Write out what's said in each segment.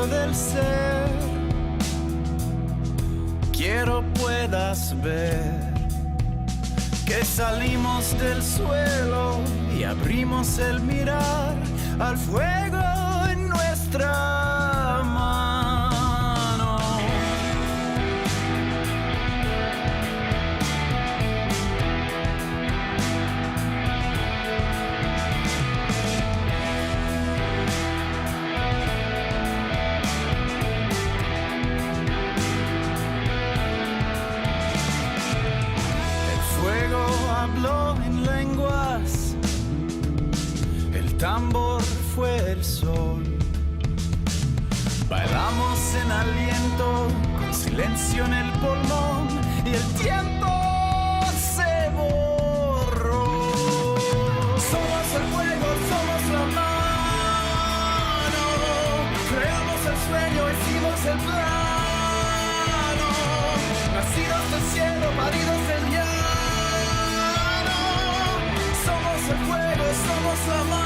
centro del ser. Quiero puedas ver que salimos del suelo y abrimos el mirar al fuego en nuestra mano. El fuego habló en lenguas, el tambor fue el sol. Bailamos en aliento, con silencio en el pulmón, y el tiempo se borró. Somos el fuego, somos la mano. Creamos el sueño, hicimos el plano. Nacidos del cielo, paridos del llano. Somos el fuego, somos la mano.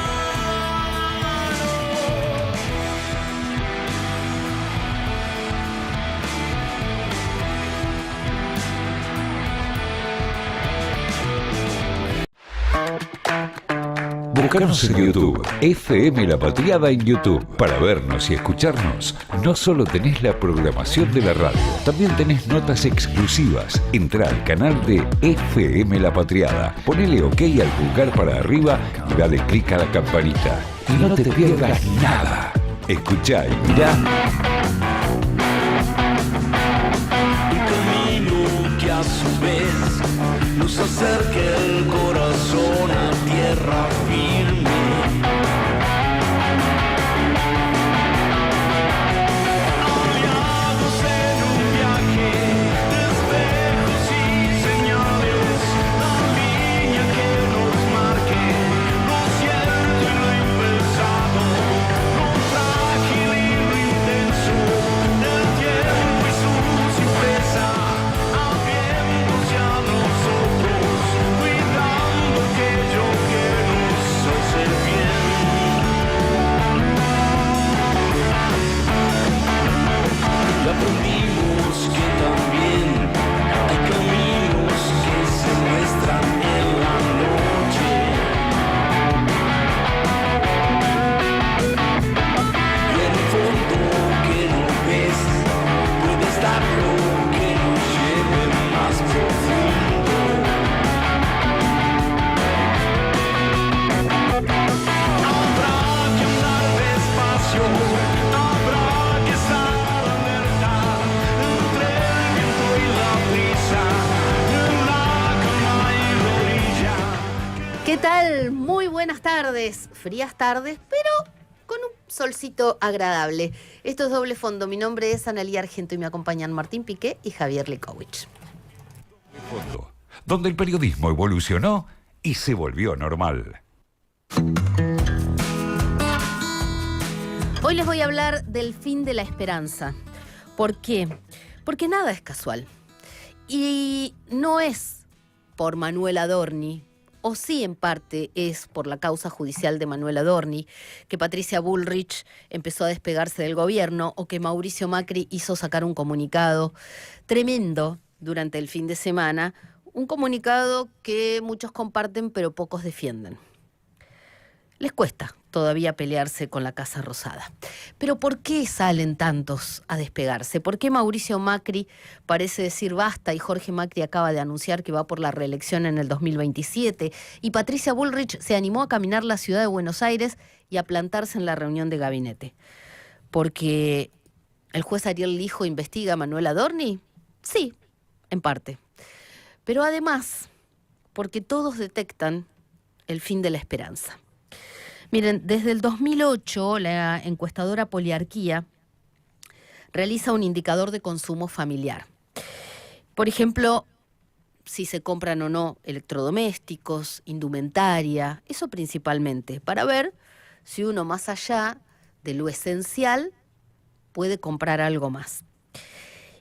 Búscanos en YouTube, FM La Patriada en YouTube. Para vernos y escucharnos, no solo tenés la programación de la radio, también tenés notas exclusivas. Entrá al canal de FM La Patriada, ponele OK al pulgar para arriba y dale clic a la campanita. Y no te pierdas nada. Escuchá y mirá. Un camino que a su vez nos acerque el corazón a tierra firme. Aliados en un viaje de espejos y señales, la línea que nos marque lo cierto y lo impensado, lo frágil y lo intenso del tiempo y su simpleza, abriéndose a nosotros, cuidando aquello que nos hace bien. Y aprendimos que también hay caminos que se muestran en la noche. Y en el fondo que no ves puede estar lo que nos lleve más profundo. Habrá que andar despacio, habrá que estar alerta entre el viento y la brisa, en la calma y la orilla. ¿Qué tal? Muy buenas tardes, frías tardes, pero con un solcito agradable. Esto es Doble Fondo, mi nombre es Analía Argento y me acompañan Martín Piqué y Javier Likowicz. Fondo, donde el periodismo evolucionó y se volvió normal. Hoy les voy a hablar del fin de la esperanza. ¿Por qué? Porque nada es casual. Y no es por Manuel Adorni, o sí en parte es por la causa judicial de Manuel Adorni, que Patricia Bullrich empezó a despegarse del gobierno, o que Mauricio Macri hizo sacar un comunicado tremendo durante el fin de semana, un comunicado que muchos comparten pero pocos defienden. Les cuesta todavía pelearse con la Casa Rosada. Pero ¿por qué salen tantos a despegarse? ¿Por qué Mauricio Macri parece decir basta y Jorge Macri acaba de anunciar que va por la reelección en el 2027? Y Patricia Bullrich se animó a caminar la ciudad de Buenos Aires y a plantarse en la reunión de gabinete. ¿Porque el juez Ariel Lijo investiga a Manuel Adorni? Sí, en parte. Pero además, porque todos detectan el fin de la esperanza. Miren, desde el 2008, la encuestadora Poliarquía realiza un indicador de consumo familiar. Por ejemplo, si se compran o no electrodomésticos, indumentaria, eso principalmente, para ver si uno más allá de lo esencial puede comprar algo más.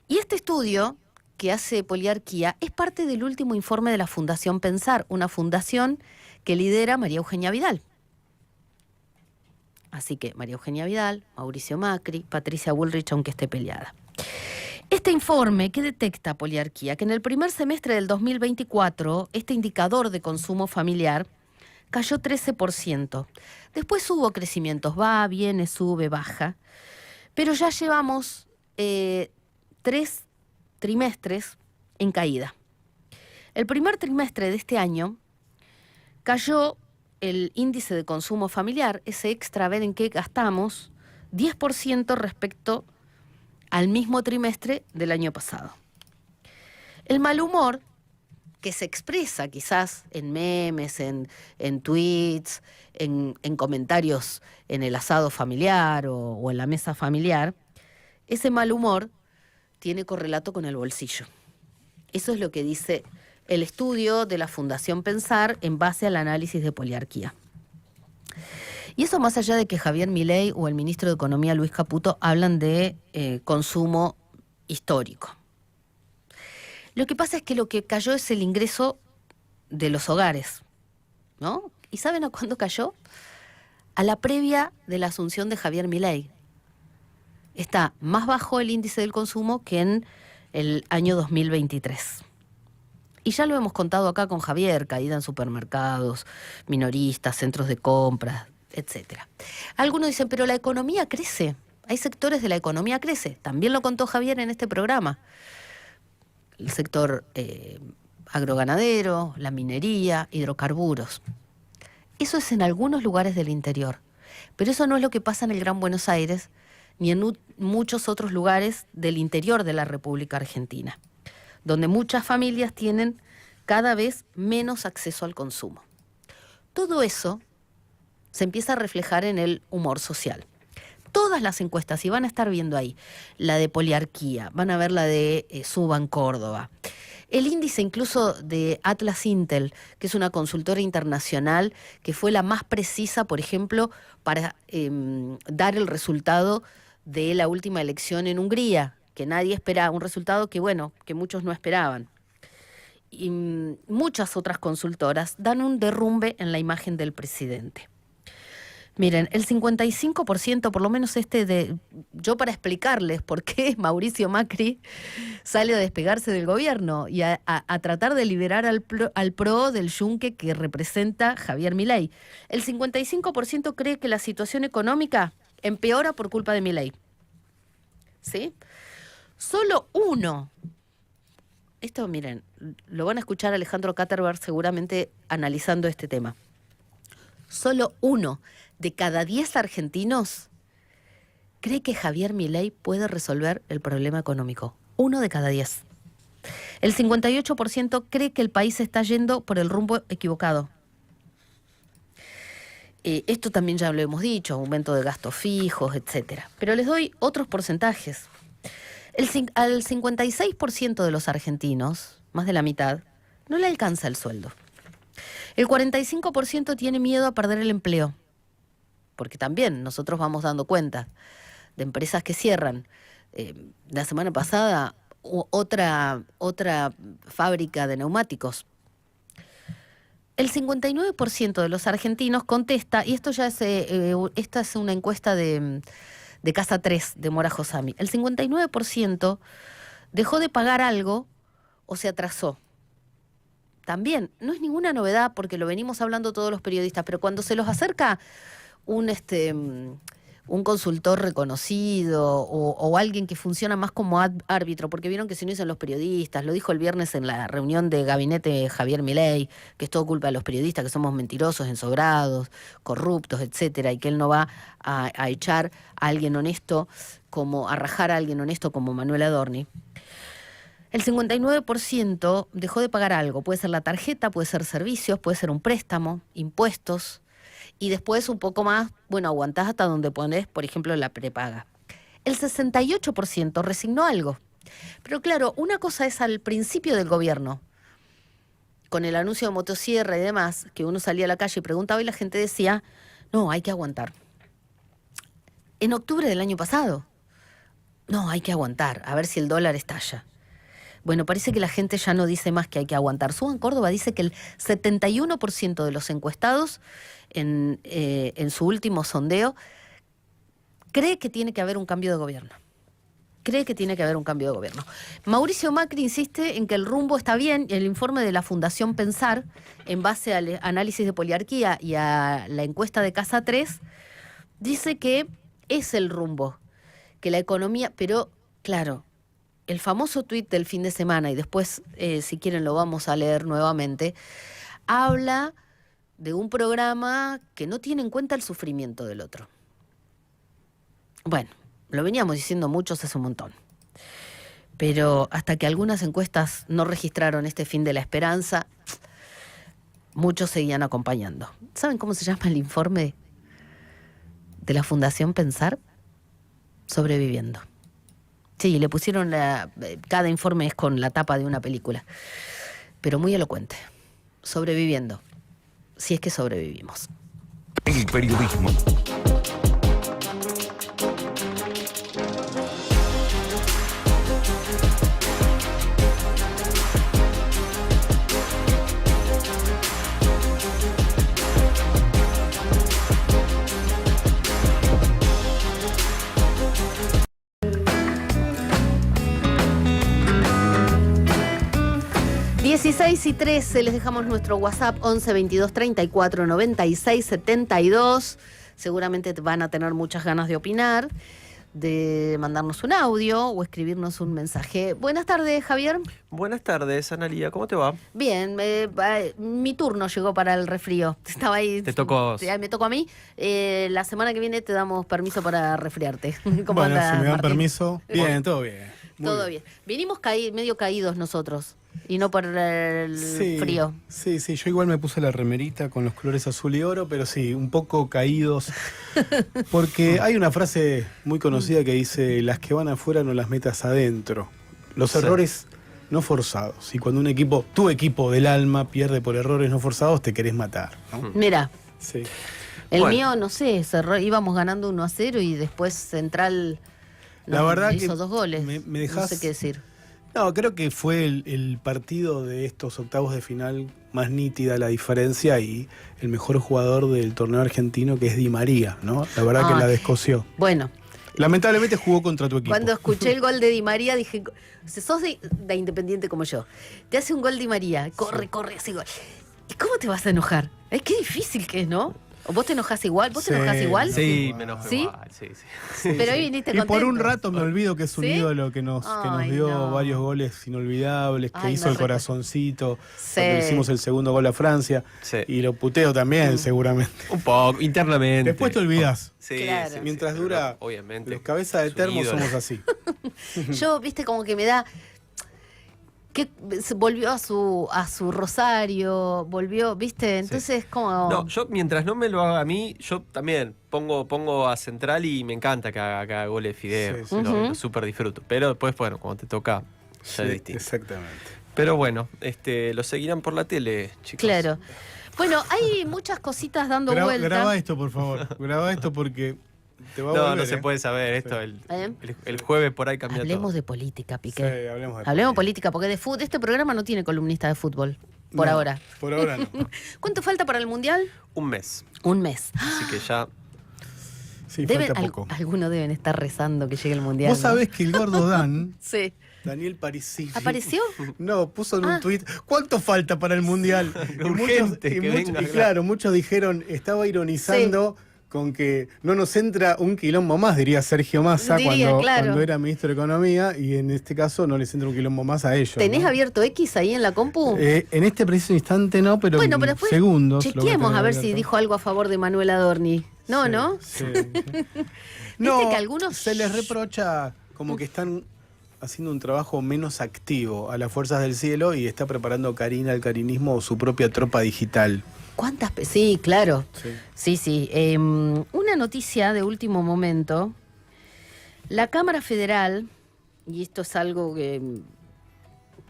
Y este estudio que hace Poliarquía es parte del último informe de la Fundación Pensar, una fundación que lidera María Eugenia Vidal. Así que María Eugenia Vidal, Mauricio Macri, Patricia Bullrich, aunque esté peleada. Este informe, ¿qué detecta poliarquía? Que en el primer semestre del 2024, este indicador de consumo familiar cayó 13%. Después hubo crecimientos, va, viene, sube, baja. Pero ya llevamos 3 trimestres en caída. El primer trimestre de este año cayó el índice de consumo familiar, ese extra, ver en qué gastamos, 10% respecto al mismo trimestre del año pasado. El mal humor, que se expresa quizás en memes, en tweets, en comentarios en el asado familiar o en la mesa familiar, ese mal humor tiene correlato con el bolsillo. Eso es lo que dice el estudio de la Fundación Pensar en base al análisis de poliarquía. Y eso más allá de que Javier Milei o el ministro de Economía Luis Caputo hablan de consumo histórico. Lo que pasa es que lo que cayó es el ingreso de los hogares, ¿no? ¿Y saben a cuándo cayó? A la previa de la asunción de Javier Milei. Está más bajo el índice del consumo que en el año 2023. Y ya lo hemos contado acá con Javier, caída en supermercados, minoristas, centros de compras, etc. Algunos dicen, pero la economía crece. Hay sectores de la economía que crece. También lo contó Javier en este programa. El sector agroganadero, la minería, hidrocarburos. Eso es en algunos lugares del interior. Pero eso no es lo que pasa en el Gran Buenos Aires ni en muchos otros lugares del interior de la República Argentina, donde muchas familias tienen cada vez menos acceso al consumo. Todo eso se empieza a reflejar en el humor social. Todas las encuestas, y van a estar viendo ahí, la de poliarquía, van a ver la de Suban Córdoba, el índice incluso de Atlas Intel, que es una consultora internacional que fue la más precisa, por ejemplo, para dar el resultado de la última elección en Hungría, que nadie esperaba, un resultado que, bueno, que muchos no esperaban. Y muchas otras consultoras dan un derrumbe en la imagen del presidente. Miren, el 55%, por lo menos yo para explicarles por qué Mauricio Macri sale a despegarse del gobierno y a tratar de liberar al PRO del yunque que representa Javier Milei. El 55% cree que la situación económica empeora por culpa de Milei. ¿Sí? Solo uno. Esto, miren, lo van a escuchar Alejandro Katterberg seguramente analizando este tema. Solo 1 de cada 10 argentinos cree que Javier Milei puede resolver el problema económico. 1 de cada 10. El 58% cree que el país está yendo por el rumbo equivocado. Esto también ya lo hemos dicho, aumento de gastos fijos, etc. Pero les doy otros porcentajes. Al 56% de los argentinos, más de la mitad, no le alcanza el sueldo. El 45% tiene miedo a perder el empleo, porque también nosotros vamos dando cuenta de empresas que cierran. La semana pasada, otra fábrica de neumáticos. El 59% de los argentinos contesta, y esto ya esta es una encuesta de Casa 3 de Mora Josami, el 59% dejó de pagar algo o se atrasó. También, no es ninguna novedad porque lo venimos hablando todos los periodistas, pero cuando se los acerca un consultor reconocido o alguien que funciona más como árbitro, porque vieron que se no dicen los periodistas, lo dijo el viernes en la reunión de gabinete Javier Milei, que es todo culpa de los periodistas, que somos mentirosos, ensobrados, corruptos, etcétera, y que él no va a echar a alguien honesto, a rajar a alguien honesto como Manuel Adorni. El 59% dejó de pagar algo, puede ser la tarjeta, puede ser servicios, puede ser un préstamo, impuestos, y después un poco más, bueno, aguantás hasta donde pones, por ejemplo, la prepaga. El 68% resignó algo. Pero claro, una cosa es al principio del gobierno, con el anuncio de motosierra y demás, que uno salía a la calle y preguntaba y la gente decía, no, hay que aguantar. En octubre del año pasado, no, hay que aguantar, a ver si el dólar estalla. Bueno, parece que la gente ya no dice más que hay que aguantar. Suban Córdoba dice que el 71% de los encuestados en su último sondeo cree que tiene que haber un cambio de gobierno. Cree que tiene que haber un cambio de gobierno. Mauricio Macri insiste en que el rumbo está bien. El informe de la Fundación Pensar, en base al análisis de poliarquía y a la encuesta de Casa 3, dice que es el rumbo, que la economía... Pero, claro, el famoso tuit del fin de semana, y después, si quieren, lo vamos a leer nuevamente, habla de un programa que no tiene en cuenta el sufrimiento del otro. Bueno, lo veníamos diciendo muchos hace un montón. Pero hasta que algunas encuestas no registraron este fin de la esperanza, muchos seguían acompañando. ¿Saben cómo se llama el informe de la Fundación Pensar? Sobreviviendo. Sí, le pusieron cada informe es con la tapa de una película, pero muy elocuente. Sobreviviendo. Si es que sobrevivimos. El periodismo. y 13, les dejamos nuestro WhatsApp 11 22 34 96 72. Seguramente van a tener muchas ganas de opinar, de mandarnos un audio o escribirnos un mensaje. Buenas tardes, Javier. Buenas tardes, Analía, ¿cómo te va? Bien, mi turno llegó para el resfrío. Estaba ahí. Te tocó. Me tocó a mí. La semana que viene te damos permiso para resfriarte. ¿Cómo Bueno, andás, si me dan Martín? permiso. Bien, todo bien. Muy Todo bien. Vinimos medio caídos nosotros. Y no por el frío. Sí, yo igual me puse la remerita con los colores azul y oro, pero sí, un poco caídos. Porque hay una frase muy conocida que dice: las que van afuera no las metas adentro. Los errores no forzados. Y cuando tu equipo del alma pierde por errores no forzados, te querés matar, ¿no? Mira. Sí. El mío, no sé, íbamos ganando 1-0 y después Central La verdad hizo que 2 goles. me dejás... No sé qué decir. No, creo que fue el partido de estos octavos de final más nítida la diferencia y el mejor jugador del torneo argentino, que es Di María, ¿no? La verdad que la descosió. Bueno. Lamentablemente jugó contra tu equipo. Cuando escuché el gol de Di María dije, si sos de Independiente como yo, te hace un gol Di María, corre, hace gol. ¿Y cómo te vas a enojar? Qué difícil que es, ¿no? ¿O vos te enojás igual? ¿Vos te enojás igual? Sí, me enojo ¿Sí? igual, sí. Pero hoy viniste Y contento. por un rato me olvido que es un ¿Sí? ídolo que nos dio varios goles inolvidables, que hizo el corazoncito, cuando hicimos el segundo gol a Francia. Sí. Y lo puteo también, seguramente. Un poco, internamente. Después te olvidás. Sí, Claro. sí, Mientras sí, dura, pero obviamente. los cabezas de es un termo ídolo. somos así. Yo, viste, como que me da... que volvió a su Rosario, volvió, viste, entonces como... No, yo mientras no me lo haga a mí, yo también pongo a Central y me encanta que haga goles de Fideo. Sí, sí. Lo súper disfruto. Pero después, bueno, cuando te toca, ya es distinto. Exactamente. Pero bueno, lo seguirán por la tele, chicos. Claro. Bueno, hay muchas cositas dando vuelta. Graba esto, por favor. Graba esto porque te va a volver, No se puede saber esto. Sí. El jueves por ahí cambia Hablemos todo. de política, Sí, Piqué. hablemos de Hablemos política, porque de fútbol, este programa no tiene columnista de fútbol, por No, ahora. Por ahora no. ¿Cuánto falta para el Mundial? Un mes. Un mes. Así que ya... Sí, falta poco. Algunos deben estar rezando que llegue el Mundial. Vos ¿no? sabés que el gordo Dan, Sí. Daniel Parisini, ¿Apareció? No, puso en un tuit: ¿cuánto falta para el Mundial? Urgente, que venga, y claro, muchos dijeron, estaba ironizando con que no nos entra un quilombo más, diría Sergio Massa Diría, claro. cuando era ministro de Economía, y en este caso no les entra un quilombo más a ellos. ¿Tenés ¿no? abierto X ahí en la compu? En este preciso instante no, pero bueno, en pero después segundos. lo voy chequeemos tener a ver si abierto. dijo algo a favor de Manuel Adorni. No, Sí, ¿no? sí. Viste que algunos... se les reprocha como que están haciendo un trabajo menos activo a las fuerzas del cielo y está preparando Karina al carinismo su propia tropa digital. ¿Cuántas? Sí, claro. Sí. Sí. Una noticia de último momento. La Cámara Federal, y esto es algo que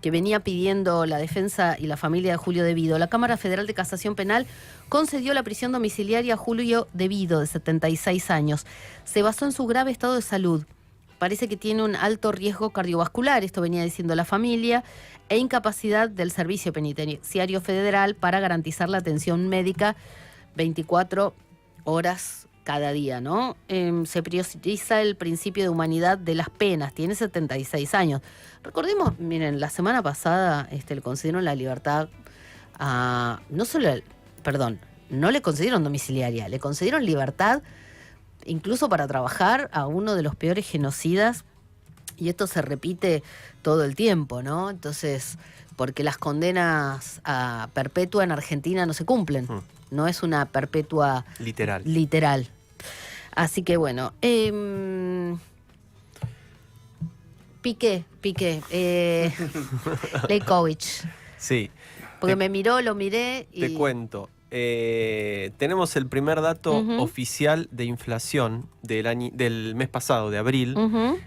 venía pidiendo la defensa y la familia de Julio Devido, la Cámara Federal de Casación Penal concedió la prisión domiciliaria a Julio Devido, de 76 años. Se basó en su grave estado de salud parece que tiene un alto riesgo cardiovascular, esto venía diciendo la familia, e incapacidad del Servicio Penitenciario Federal para garantizar la atención médica 24 horas cada día, ¿no? Se prioriza el principio de humanidad de las penas, tiene 76 años. Recordemos, miren, la semana pasada le concedieron la libertad a... no le concedieron domiciliaria, le concedieron libertad incluso para trabajar a uno de los peores genocidas, y esto se repite todo el tiempo, ¿no? Entonces, porque las condenas a perpetua en Argentina no se cumplen, no es una perpetua literal. Así que bueno, Piqué, Lejkovic. Sí. Porque me miró, lo miré y... Te cuento. Tenemos el primer dato oficial de inflación del mes pasado, de abril.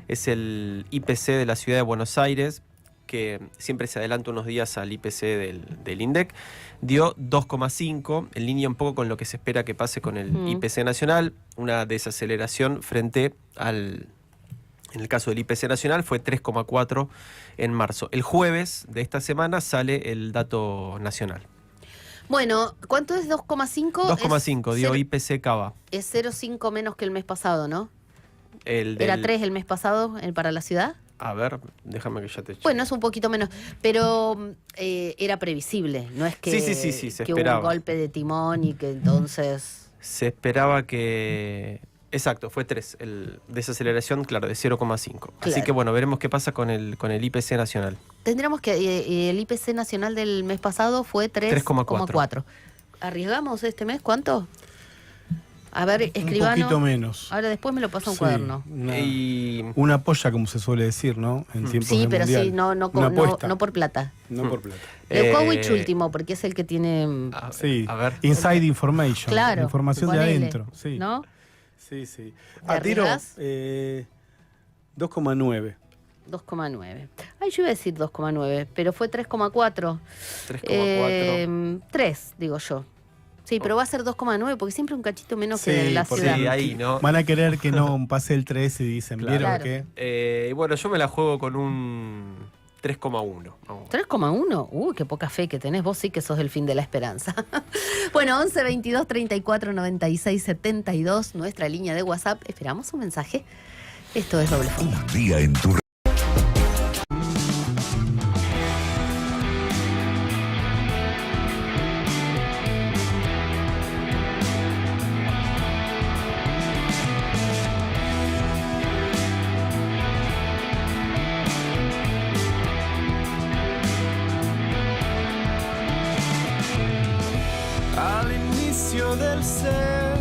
Es el IPC de la ciudad de Buenos Aires, que siempre se adelanta unos días al IPC del INDEC. Dio 2,5, en línea un poco con lo que se espera que pase con el IPC nacional. Una desaceleración frente al... En el caso del IPC nacional fue 3,4 en marzo. El jueves de esta semana sale el dato nacional. Bueno, ¿cuánto es 2,5? 2,5 dio IPC Cava. Es 0,5 menos que el mes pasado, ¿no? Era 3 el mes pasado para la ciudad. A ver, déjame que ya te... Bueno, es un poquito menos, pero era previsible, no es que, sí, se que hubo esperaba. un golpe de timón y que entonces... Se esperaba que... Exacto, fue 3. Desaceleración, claro, de 0,5. Claro. Así que bueno, veremos qué pasa con el IPC nacional. Tendríamos que... el IPC nacional del mes pasado fue 3,4. ¿Arriesgamos este mes? ¿Cuánto? A ver, escribano. Un poquito menos. Ahora después me lo pasa un cuaderno. Una polla, como se suele decir, ¿no? En tiempos sí, de pero mundial. sí, no por plata. No por plata. Lejkovic último, porque es el que tiene... Sí, a ver. inside information. Claro. Información ponele, de adentro. Sí. ¿no? Sí. ¿Te A tiro, arriesgás? 2,9. 2,9. Ay, yo iba a decir 2,9, pero fue 3,4. 3,4. 3, digo yo. Sí, pero va a ser 2,9 porque siempre un cachito menos Sí, que la porque ciudad. Sí, ahí, ¿no? Van a querer que no pase el 3 y dicen, Claro. ¿vieron Claro. qué? Y bueno, yo me la juego con un 3,1. 3,1. Qué poca fe que tenés. Vos sí que sos el fin de la esperanza. Bueno, 11 22 34 96 72, nuestra línea de WhatsApp. Esperamos un mensaje. Esto es Doble Fondo. Un día en tu Al inicio del ser,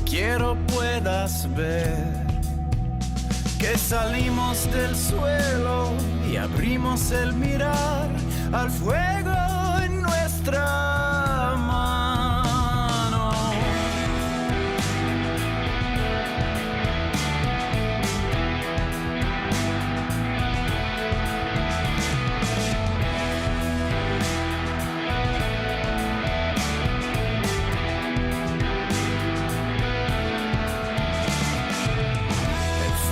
quiero puedas ver que salimos del suelo y abrimos el mirar al fuego en nuestra mano.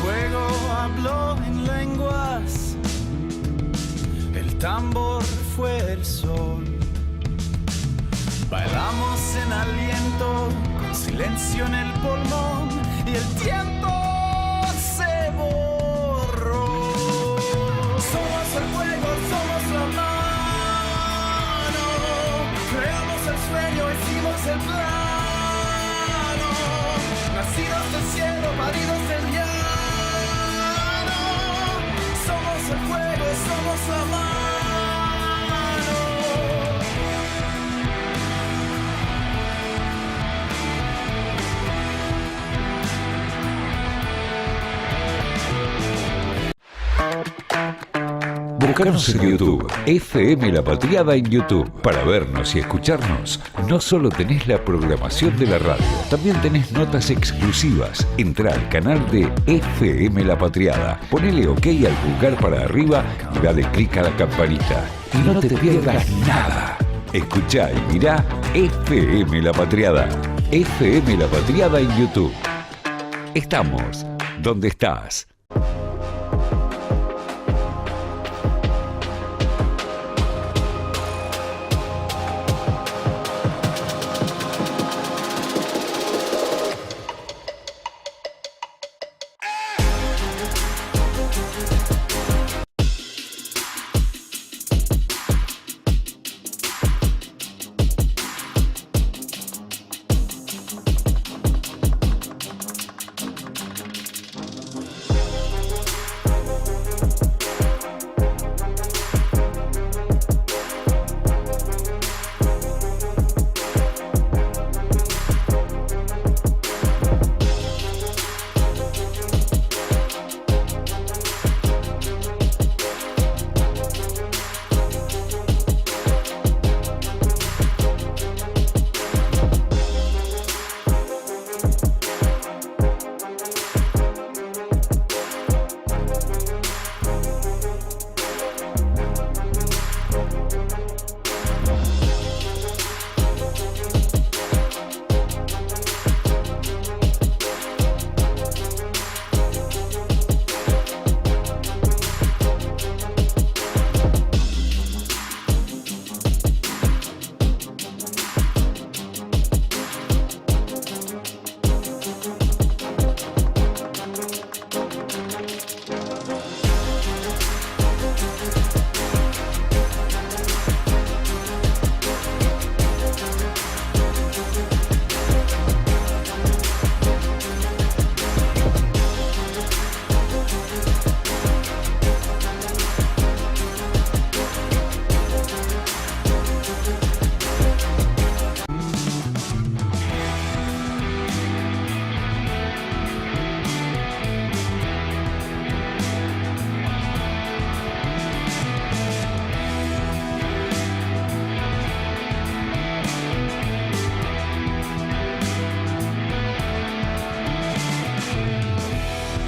Fuego habló en lenguas, el tambor fue el sol. Bailamos en aliento, con silencio en el pulmón, y el tiempo se borró. Somos el fuego, somos la mano, creamos el sueño, hicimos el plano, nacidos del cielo, paridos del llano. Somos el fuego, somos la mano. Búscanos en YouTube, FM La Patriada en YouTube. Para vernos y escucharnos, no solo tenés la programación de la radio, también tenés notas exclusivas. Entrá al canal de FM La Patriada, ponele OK al pulgar para arriba y dale clic a la campanita. Y no te pierdas nada. Escuchá y mirá FM La Patriada. FM La Patriada en YouTube. Estamos ¿Dónde estás?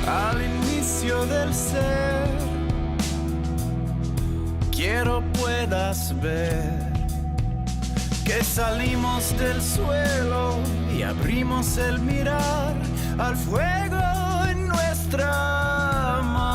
Al inicio del ser, quiero puedas ver que salimos del suelo y abrimos el mirar al fuego en nuestra mano.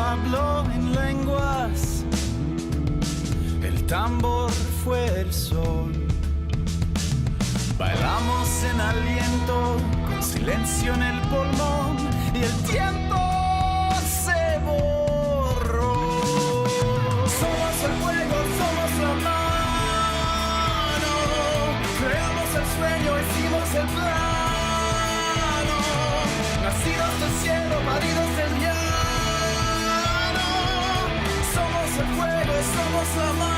Habló en lenguas, el tambor fue el sol. Bailamos en aliento, con silencio en el pulmón, y el tiempo se borró. Somos el fuego, somos la mano, creamos el sueño, hicimos el plano, nacidos del cielo, paridos del llano. Somos el fuego, somos la mano.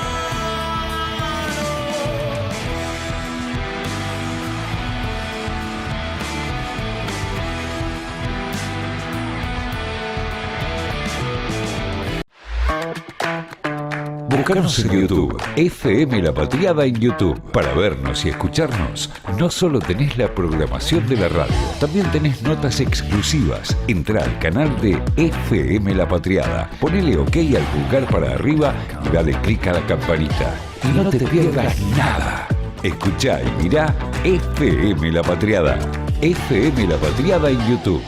Búscanos en YouTube, FM La Patriada en YouTube. Para vernos y escucharnos, no solo tenés la programación de la radio, también tenés notas exclusivas. Entrá al canal de FM La Patriada, ponele OK al pulgar para arriba y dale clic a la campanita. Y no te pierdas nada. Escuchá y mirá FM La Patriada. FM La Patriada en YouTube.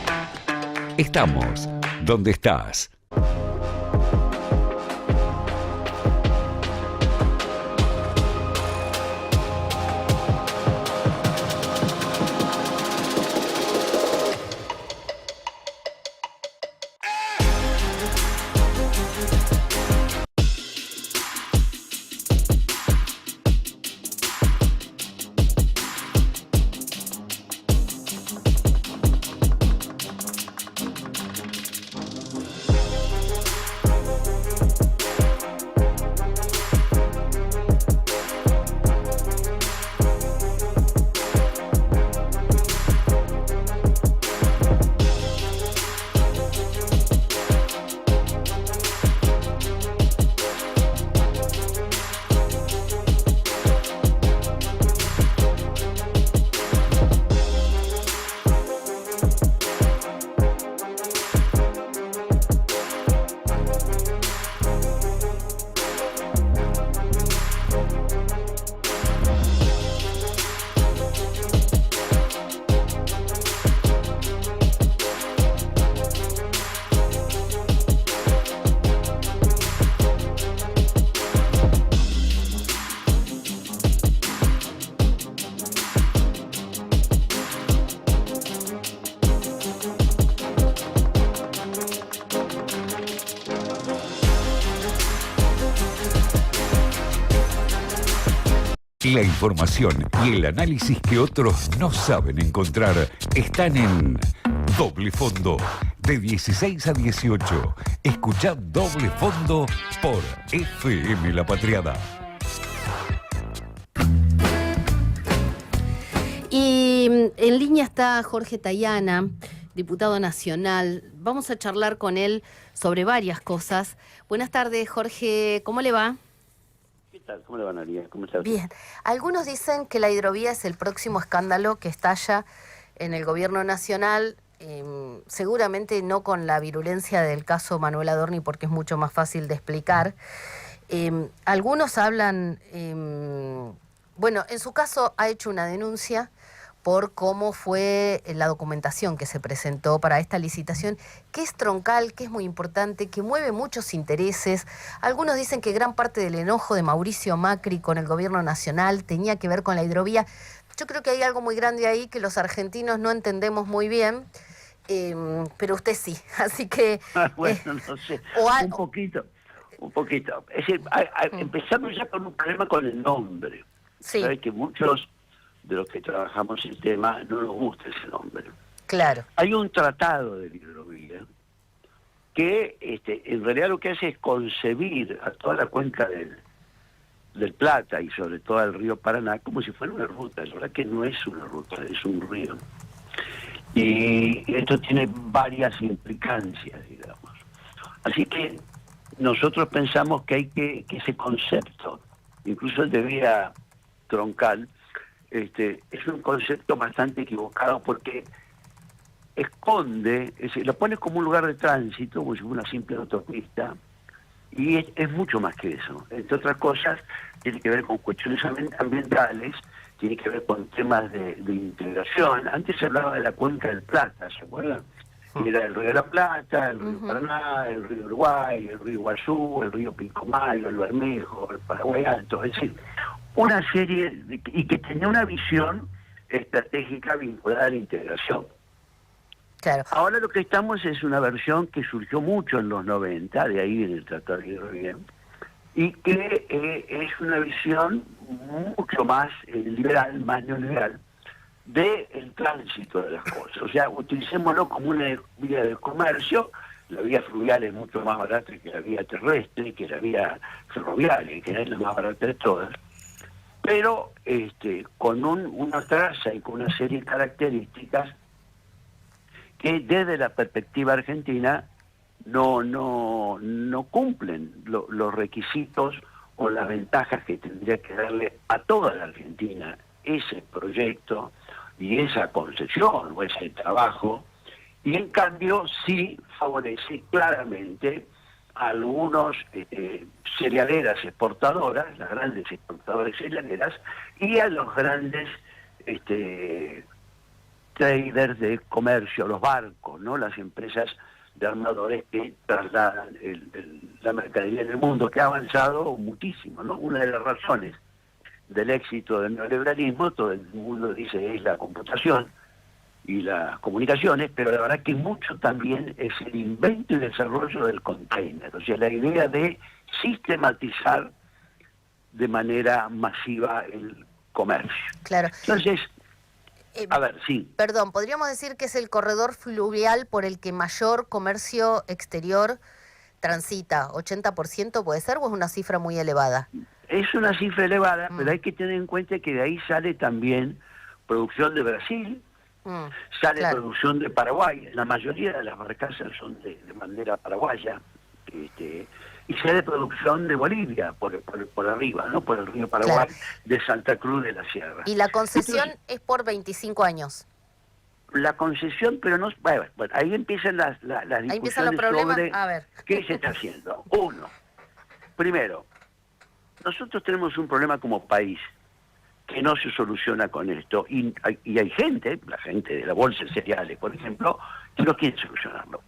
Estamos donde estás. La información y el análisis que otros no saben encontrar están en Doble Fondo, de 16 a 18. Escuchad Doble Fondo por FM La Patriada. Y en línea está Jorge Tayana, diputado nacional. Vamos a charlar con él sobre varias cosas. Buenas tardes, Jorge. ¿Cómo le va? ¿Qué tal? ¿Cómo le va, Analia? ¿Cómo está? Bien. Algunos dicen que la hidrovía es el próximo escándalo que estalla en el gobierno nacional, seguramente no con la virulencia del caso Manuel Adorni, porque es mucho más fácil de explicar. Algunos hablan, bueno, en su caso ha hecho una denuncia por cómo fue la documentación que se presentó para esta licitación, que es troncal, que es muy importante, que mueve muchos intereses. Algunos dicen que gran parte del enojo de Mauricio Macri con el gobierno nacional tenía que ver con la hidrovía. Yo creo que hay algo muy grande ahí que los argentinos no entendemos muy bien, pero usted sí. Así que... Bueno, no sé, un poquito. Es decir, empezamos ya con un problema con el nombre. Sí. Sabe que muchos de los que trabajamos el tema no nos gusta ese nombre. Claro. Hay un tratado de la hidrovía que en realidad lo que hace es concebir a toda la cuenca del Plata y sobre todo al río Paraná como si fuera una ruta. La verdad que no es una ruta, es un río. Y esto tiene varias implicancias, digamos. Así que nosotros pensamos que hay que ese concepto, incluso el de vía troncal, es un concepto bastante equivocado porque esconde, lo pone como un lugar de tránsito, como si fuera una simple autopista, y es mucho más que eso. Entre otras cosas, tiene que ver con cuestiones ambientales, tiene que ver con temas de integración. Antes se hablaba de la cuenca del Plata, ¿se acuerdan? Era el río de la Plata, el río Paraná, el río Uruguay, el río Iguazú, el río Pilcomayo, el Bermejo, el Paraguay Alto, es decir, una serie y que tenía una visión estratégica vinculada a la integración. Claro. Ahora lo que estamos es una versión que surgió mucho en los 90, de ahí viene el Tratado de Hidrovía, y que es una visión mucho más liberal, más neoliberal, del tránsito de las cosas. O sea, utilicémoslo como una vía de comercio. La vía fluvial es mucho más barata que la vía terrestre, que la vía ferroviaria, que es la más barata de todas. Pero con una traza y con una serie de características que desde la perspectiva argentina no cumplen los requisitos o las ventajas que tendría que darle a toda la Argentina ese proyecto y esa concesión o ese trabajo, y en cambio sí favorece claramente a algunos cerealeras exportadoras, las grandes exportadoras cerealeras, y a los grandes traders de comercio, los barcos, ¿no? Las empresas de armadores que trasladan la mercadería en el mundo, que ha avanzado muchísimo, ¿no? Una de las razones del éxito del neoliberalismo, todo el mundo dice es la computación y las comunicaciones, pero la verdad que mucho también es el invento y desarrollo del container, o sea, la idea de sistematizar de manera masiva el comercio. Claro. Entonces, a ver, sí. Perdón, ¿podríamos decir que es el corredor fluvial por el que mayor comercio exterior transita? ¿80% puede ser o es una cifra muy elevada? Es una cifra elevada, pero hay que tener en cuenta que de ahí sale también producción de Brasil, sale producción de Paraguay. La mayoría de las barcazas son de bandera paraguaya, y sale producción de Bolivia por arriba, ¿no? Por el río Paraguay, de Santa Cruz de la Sierra. Y la concesión es por 25 años. La concesión, pero no... Bueno, ahí empiezan las discusiones sobre qué se está haciendo. Uno, primero, nosotros tenemos un problema como país que no se soluciona con esto, y hay gente, la gente de la bolsa de cereales, por ejemplo, que no quiere solucionarlo,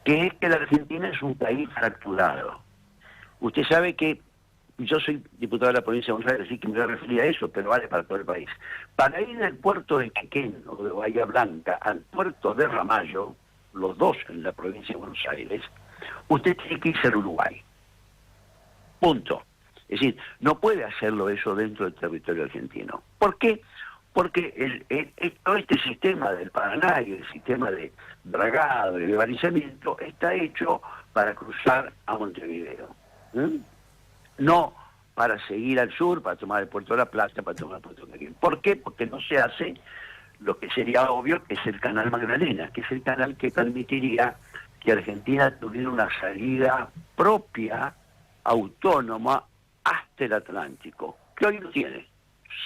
que es que la Argentina es un país fracturado. Usted sabe que yo soy diputado de la provincia de Buenos Aires, así que me voy a referir a eso, pero vale para todo el país. Para ir del puerto de Quequén o de Bahía Blanca al puerto de Ramallo, los dos en la provincia de Buenos Aires, usted tiene que irse al Uruguay. Punto. Es decir, no puede hacerlo eso dentro del territorio argentino. ¿Por qué? Porque todo este sistema del Paraná y el sistema de dragado y de balizamiento está hecho para cruzar a Montevideo. No para seguir al sur, para tomar el Puerto de la Plata, para tomar el Puerto de Quilmes. ¿Por qué? Porque no se hace lo que sería obvio, que es el canal Magdalena, que es el canal que permitiría que Argentina tuviera una salida propia, autónoma, hasta el Atlántico, que hoy no tiene,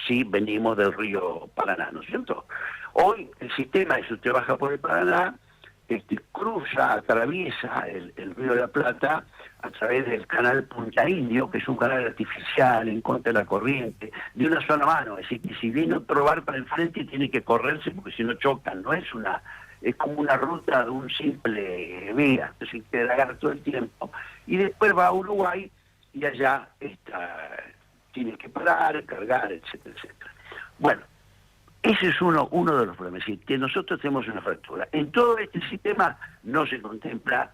si venimos del río Paraná, ¿no es cierto? Hoy el sistema, si usted baja por el Paraná, cruza, atraviesa el río de la Plata a través del canal Punta Indio, que es un canal artificial en contra de la corriente, de una sola mano, es decir, que si viene otro barco para el frente tiene que correrse porque si no chocan, no es como una ruta de un simple vía, es decir, que dragar todo el tiempo, y después va a Uruguay y allá tiene que parar, cargar, etcétera, etcétera. Bueno, ese es uno de los problemas, es decir, que nosotros tenemos una fractura. En todo este sistema no se contempla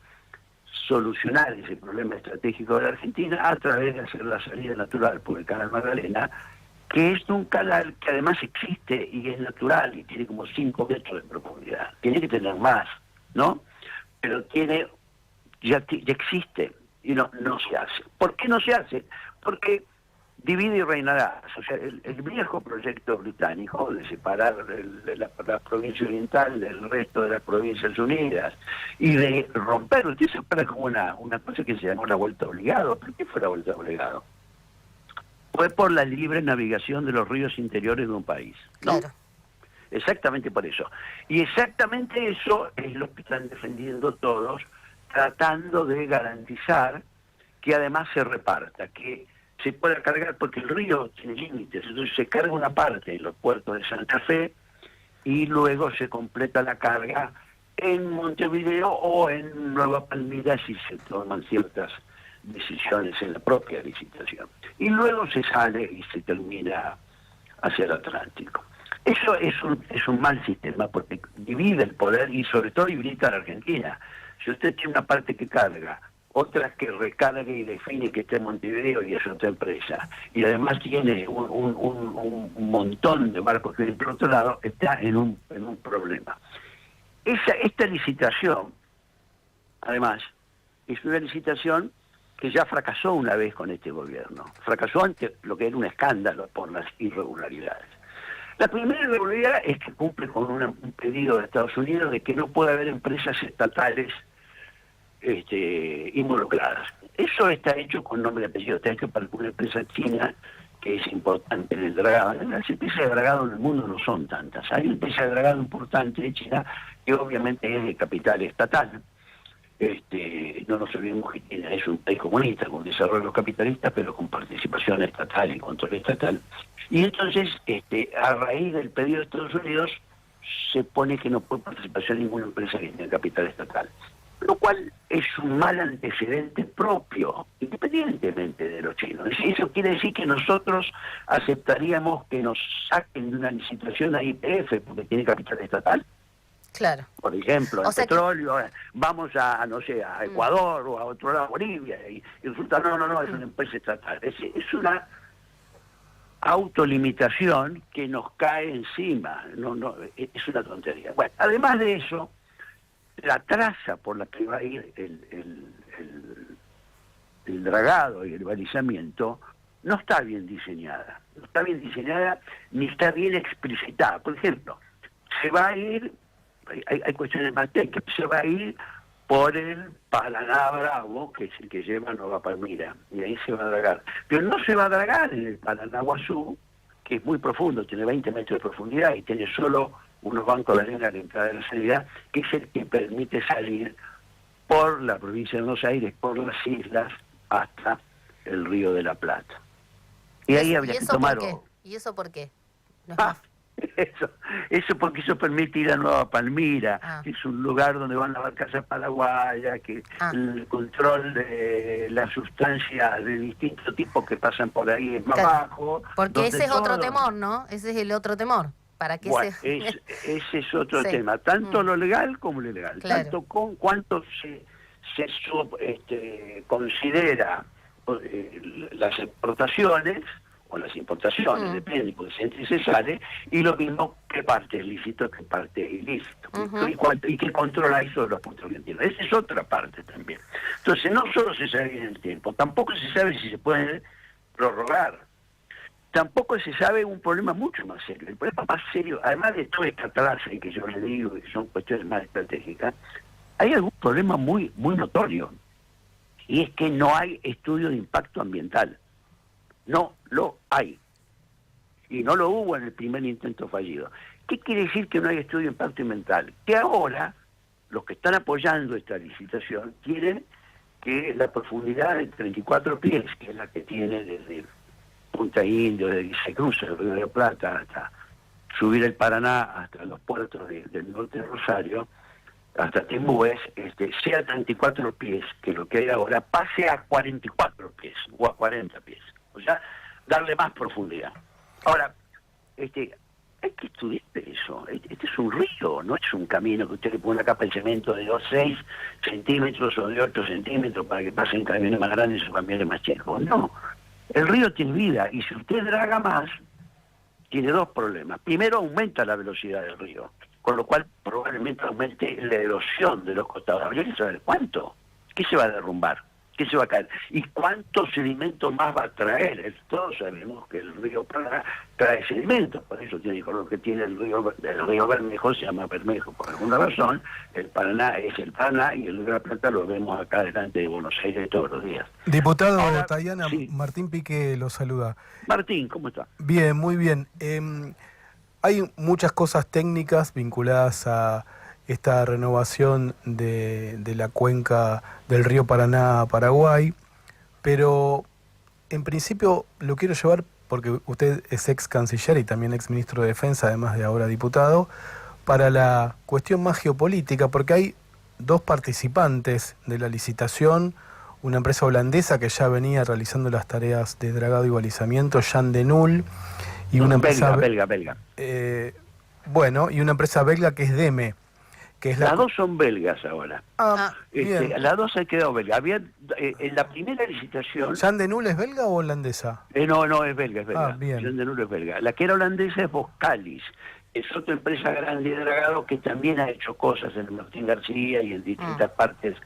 solucionar ese problema estratégico de la Argentina a través de hacer la salida natural por el canal Magdalena, que es un canal que además existe y es natural y tiene como 5 metros de profundidad. Tiene que tener más, ¿no? Pero ya existe y no se hace. ¿Por qué no se hace? Porque divide y reinará. O sea, el viejo proyecto británico de separar la provincia oriental del resto de las provincias unidas y de romper, usted se acuerda como una cosa que se llamó la vuelta obligado. ¿Por qué fue la vuelta obligado? Fue por la libre navegación de los ríos interiores de un país, ¿no? Claro. Exactamente por eso. Y exactamente eso es lo que están defendiendo todos, tratando de garantizar que además se reparta, que se pueda cargar, porque el río tiene límites, entonces se carga una parte en los puertos de Santa Fe y luego se completa la carga en Montevideo o en Nueva Palmira si se toman ciertas decisiones en la propia licitación. Y luego se sale y se termina hacia el Atlántico. Eso es un mal sistema porque divide el poder y sobre todo divide a la Argentina. Si usted tiene una parte que carga, otra que recargue y define que está en Montevideo y es otra empresa, y además tiene un montón de barcos que vienen por otro lado, está en un problema. Esta licitación, además, es una licitación que ya fracasó una vez con este gobierno. Fracasó ante lo que era un escándalo por las irregularidades. La primera irregularidad es que cumple con un pedido de Estados Unidos de que no puede haber empresas estatales involucradas. Eso está hecho con nombre y apellido, está hecho para una empresa china que es importante en el dragado. Las empresas de dragado en el mundo no son tantas. Hay una empresa de dragado importante de China que obviamente es de capital estatal. No nos olvidemos que China es un país comunista con desarrollo capitalista, pero con participación estatal y control estatal. Y entonces, a raíz del pedido de Estados Unidos, se pone que no puede participación ninguna empresa que tenga capital estatal. Lo cual es un mal antecedente propio, independientemente de los chinos. Eso quiere decir que nosotros aceptaríamos que nos saquen de una licitación a YPF porque tiene capital estatal. Claro. Por ejemplo, el petróleo, que vamos a Ecuador o a otro lado, Bolivia, y resulta, no, es una empresa estatal. Es una autolimitación que nos cae encima, es una tontería. Bueno, además de eso, la traza por la que va a ir el dragado y el balizamiento no está bien diseñada. No está bien diseñada ni está bien explicitada. Por ejemplo, se va a ir, hay cuestiones más técnicas, se va a ir por el Paraná Bravo, que es el que lleva a Nueva Palmira, y ahí se va a dragar. Pero no se va a dragar en el Paraná Guazú, que es muy profundo, tiene 20 metros de profundidad y tiene solo unos bancos de arena a la entrada y la salida, que es el que permite salir por la provincia de Buenos Aires, por las islas, hasta el Río de la Plata. Y ahí habría que tomar... ¿Y eso por qué? No es Eso porque eso permite ir a Nueva Palmira, que es un lugar donde van las barcazas paraguayas, que el control de las sustancias de distintos tipos que pasan por ahí es más bajo. Porque ese es otro temor, ¿no? Ese es el otro temor. ¿Para qué ese es otro tema, tanto lo legal como lo ilegal, tanto con cuánto se considera las exportaciones o las importaciones, depende, porque se entra y se sale, y lo mismo qué parte es lícito, qué parte es ilícito, y qué control hay sobre los puntos que tiene. Esa es otra parte también. Entonces, no solo se sabe en el tiempo, tampoco se sabe si se puede prorrogar. Tampoco se sabe un problema mucho más serio. El problema más serio, además de toda esta clase que yo le digo, que son cuestiones más estratégicas, hay algún problema muy, muy notorio, y es que no hay estudio de impacto ambiental. No lo hay. Y no lo hubo en el primer intento fallido. ¿Qué quiere decir que no hay estudio de impacto ambiental? Que ahora los que están apoyando esta licitación quieren que la profundidad de 34 pies, que es la que tiene desde Punta Indio, desde se cruza el Río de la Plata hasta subir el Paraná, hasta los puertos del norte de Rosario, hasta Timbúes, sea 34 pies, que lo que hay ahora pase a 44 pies o a 40 pies. O sea, darle más profundidad. Ahora, hay que estudiar eso. Este es un río, no es un camino que usted le pone una capa de cemento de 6 centímetros o de 8 centímetros para que pasen camiones más grandes o camiones más chicos. No, el río tiene vida, y si usted draga más, tiene dos problemas. Primero, aumenta la velocidad del río, con lo cual probablemente aumente la erosión de los costados. Habría que saber cuánto, qué se va a derrumbar, qué se va a caer y cuánto sedimento más va a traer. Todos sabemos que el río Paraná trae sedimentos, por eso tiene el color que tiene el río Bermejo, se llama Bermejo por alguna razón. El Paraná es el Paraná, y el río de la Plata lo vemos acá delante de Buenos Aires todos los días. Diputado Ahora, Tayana, sí. Martín Pique lo saluda. Martín, ¿cómo está? Bien, muy bien. Hay muchas cosas técnicas vinculadas a esta renovación de la cuenca del río Paraná a Paraguay, pero en principio lo quiero llevar, porque usted es ex canciller y también ex ministro de Defensa, además de ahora diputado, para la cuestión más geopolítica, porque hay dos participantes de la licitación, una empresa holandesa que ya venía realizando las tareas de dragado y balizamiento, Jan de Nul, y una empresa belga. Bueno, y una empresa belga que es DEME, que es Las dos son belgas ahora. Bien. Las dos han quedado belgas. Había, en la primera licitación... ¿Jan de Nul es belga o holandesa? No, es belga, es belga. Ah, bien. Jan de Nul es belga. La que era holandesa es Boskalis. Es otra empresa grande de dragado que también ha hecho cosas en Martín García y en distintas partes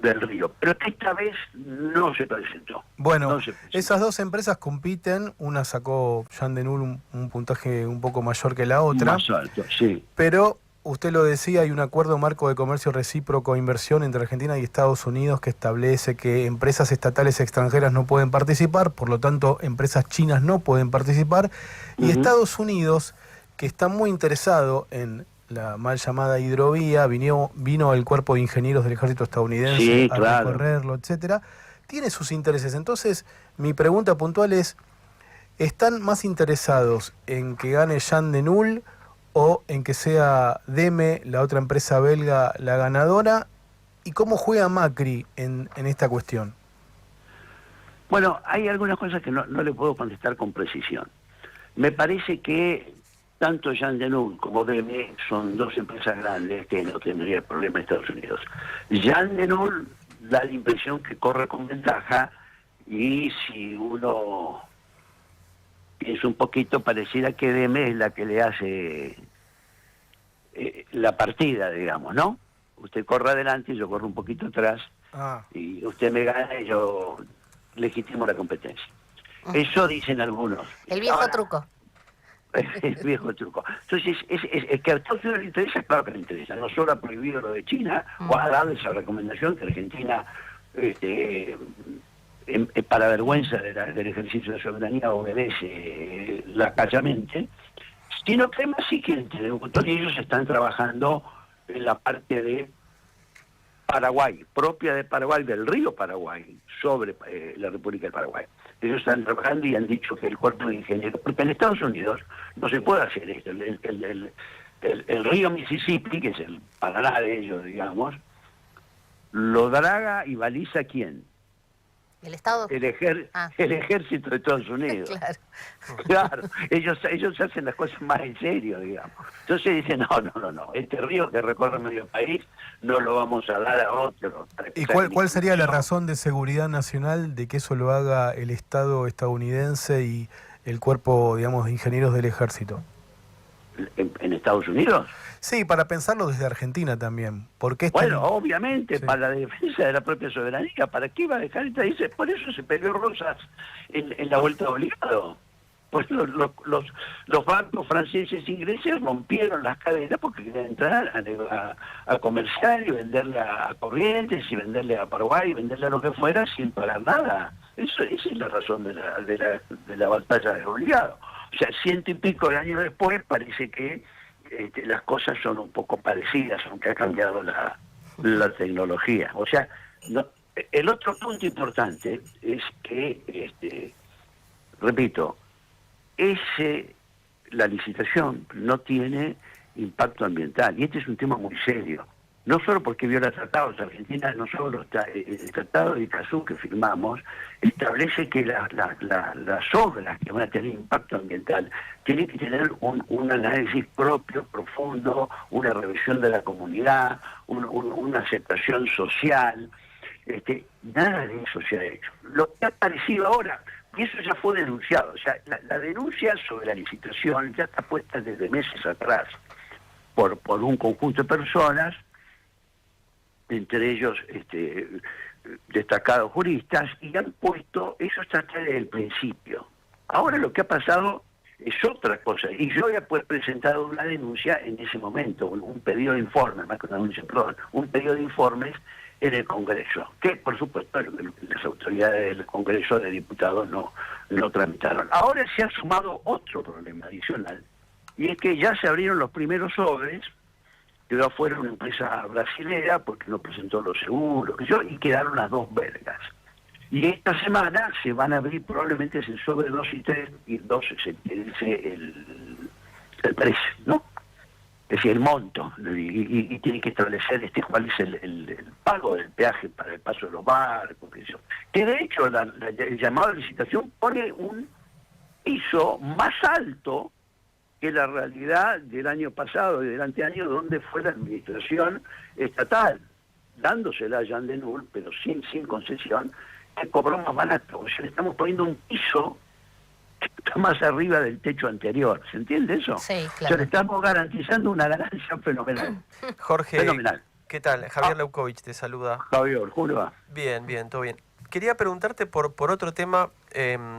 del río. Pero que esta vez no se presentó. Bueno, No se presentó. esas dos empresas compiten, una sacó Jan de Nul un puntaje un poco mayor que la otra, Más alto, sí. pero usted lo decía, hay un acuerdo marco de comercio recíproco e inversión entre Argentina y Estados Unidos que establece que empresas estatales extranjeras no pueden participar, por lo tanto empresas chinas no pueden participar, y Estados Unidos, que está muy interesado en la mal llamada hidrovía, vino el cuerpo de ingenieros del ejército estadounidense Sí, a claro. recorrerlo, etcétera, tiene sus intereses. Entonces, mi pregunta puntual es, ¿están más interesados en que gane Jan de Nul o en que sea DEME, la otra empresa belga, la ganadora? ¿Y cómo juega Macri en esta cuestión? Bueno, hay algunas cosas que no le puedo contestar con precisión. Me parece que tanto Jan de Nul como DEME son dos empresas grandes que no tendría problema en Estados Unidos. Jan de Nul da la impresión que corre con ventaja, y si uno piensa un poquito, pareciera que DEME es la que le hace la partida, digamos, ¿no? Usted corre adelante y yo corro un poquito atrás, y usted me gana y yo legitimo la competencia. Eso dicen algunos. El viejo Ahora, truco. el viejo truco. Entonces, es que a Estados Unidos le interesa, claro que le interesa. No solo ha prohibido lo de China, o ha dado esa recomendación que Argentina, para vergüenza del ejercicio de soberanía, obedece lacayamente, sino que además sí quieren tener un control, y ellos están trabajando en la parte de Paraguay, propia de Paraguay, del río Paraguay, sobre la República del Paraguay. Ellos están trabajando y han dicho que el cuerpo de ingenieros, porque en Estados Unidos no se puede hacer esto. El río Mississippi, que es el Paraná de ellos, digamos, lo draga y baliza ¿quién? ¿El Estado? el ejército de Estados Unidos. Claro. Claro, ellos hacen las cosas más en serio, digamos. Entonces dicen, no, este río que recorre medio país no lo vamos a dar a otro. ¿Y cuál sería la razón de seguridad nacional de que eso lo haga el Estado estadounidense y el cuerpo, digamos, de ingenieros del ejército? ¿En Estados Unidos? Sí, para pensarlo desde Argentina también. Porque Bueno, obviamente, Sí. para la defensa de la propia soberanía. ¿Para qué iba a dejar esta? Dice, por eso se peleó Rosas en la vuelta de obligado. Pues los barcos franceses e ingleses rompieron las cadenas porque querían entrar a comerciar y venderle a Corrientes y venderle a Paraguay y venderle a lo que fuera sin pagar nada. Esa es la razón de la batalla de obligado. O sea, 100 y pico de años después parece que las cosas son un poco parecidas, aunque ha cambiado la tecnología. O sea, el otro punto importante es que, repito, la licitación no tiene impacto ambiental, y este es un tema muy serio. No solo porque viola tratados, Argentina no solo está, el Tratado de Iguazú que firmamos establece que las obras que van a tener impacto ambiental tienen que tener un análisis propio, profundo, una revisión de la comunidad, una aceptación social. Nada de eso se ha hecho. Lo que ha aparecido ahora, y eso ya fue denunciado, o sea, la denuncia sobre la licitación ya está puesta desde meses atrás por un conjunto de personas, entre ellos destacados juristas, y han puesto, eso está desde el principio. Ahora lo que ha pasado es otra cosa, y yo había presentado una denuncia en ese momento, un pedido de informes, más que una denuncia, perdón, un pedido de informes en el Congreso, que por supuesto las autoridades del Congreso de Diputados no tramitaron. Ahora se ha sumado otro problema adicional, y es que ya se abrieron los primeros sobres, quedó afuera una empresa brasilera porque no presentó los seguros, y quedaron las dos belgas. Y esta semana se van a abrir probablemente el sobre 2 y 3, y 2 se dice el precio, ¿no? Es decir, el monto, y tiene que establecer cuál es el pago del peaje para el paso de los barcos, que de hecho el llamado de licitación pone un piso más alto que la realidad del año pasado y del anteaño, donde fue la administración estatal, dándosela a Jean Denul, pero sin concesión, que cobró más barato. O sea, le estamos poniendo un piso que está más arriba del techo anterior. ¿Se entiende eso? Sí, O sea, claro. le estamos garantizando una ganancia fenomenal. Jorge, Fenomenal. ¿qué tal? Javier Leukovich te saluda. Javier, ¿cómo le va? Bien, todo bien. Quería preguntarte por otro tema,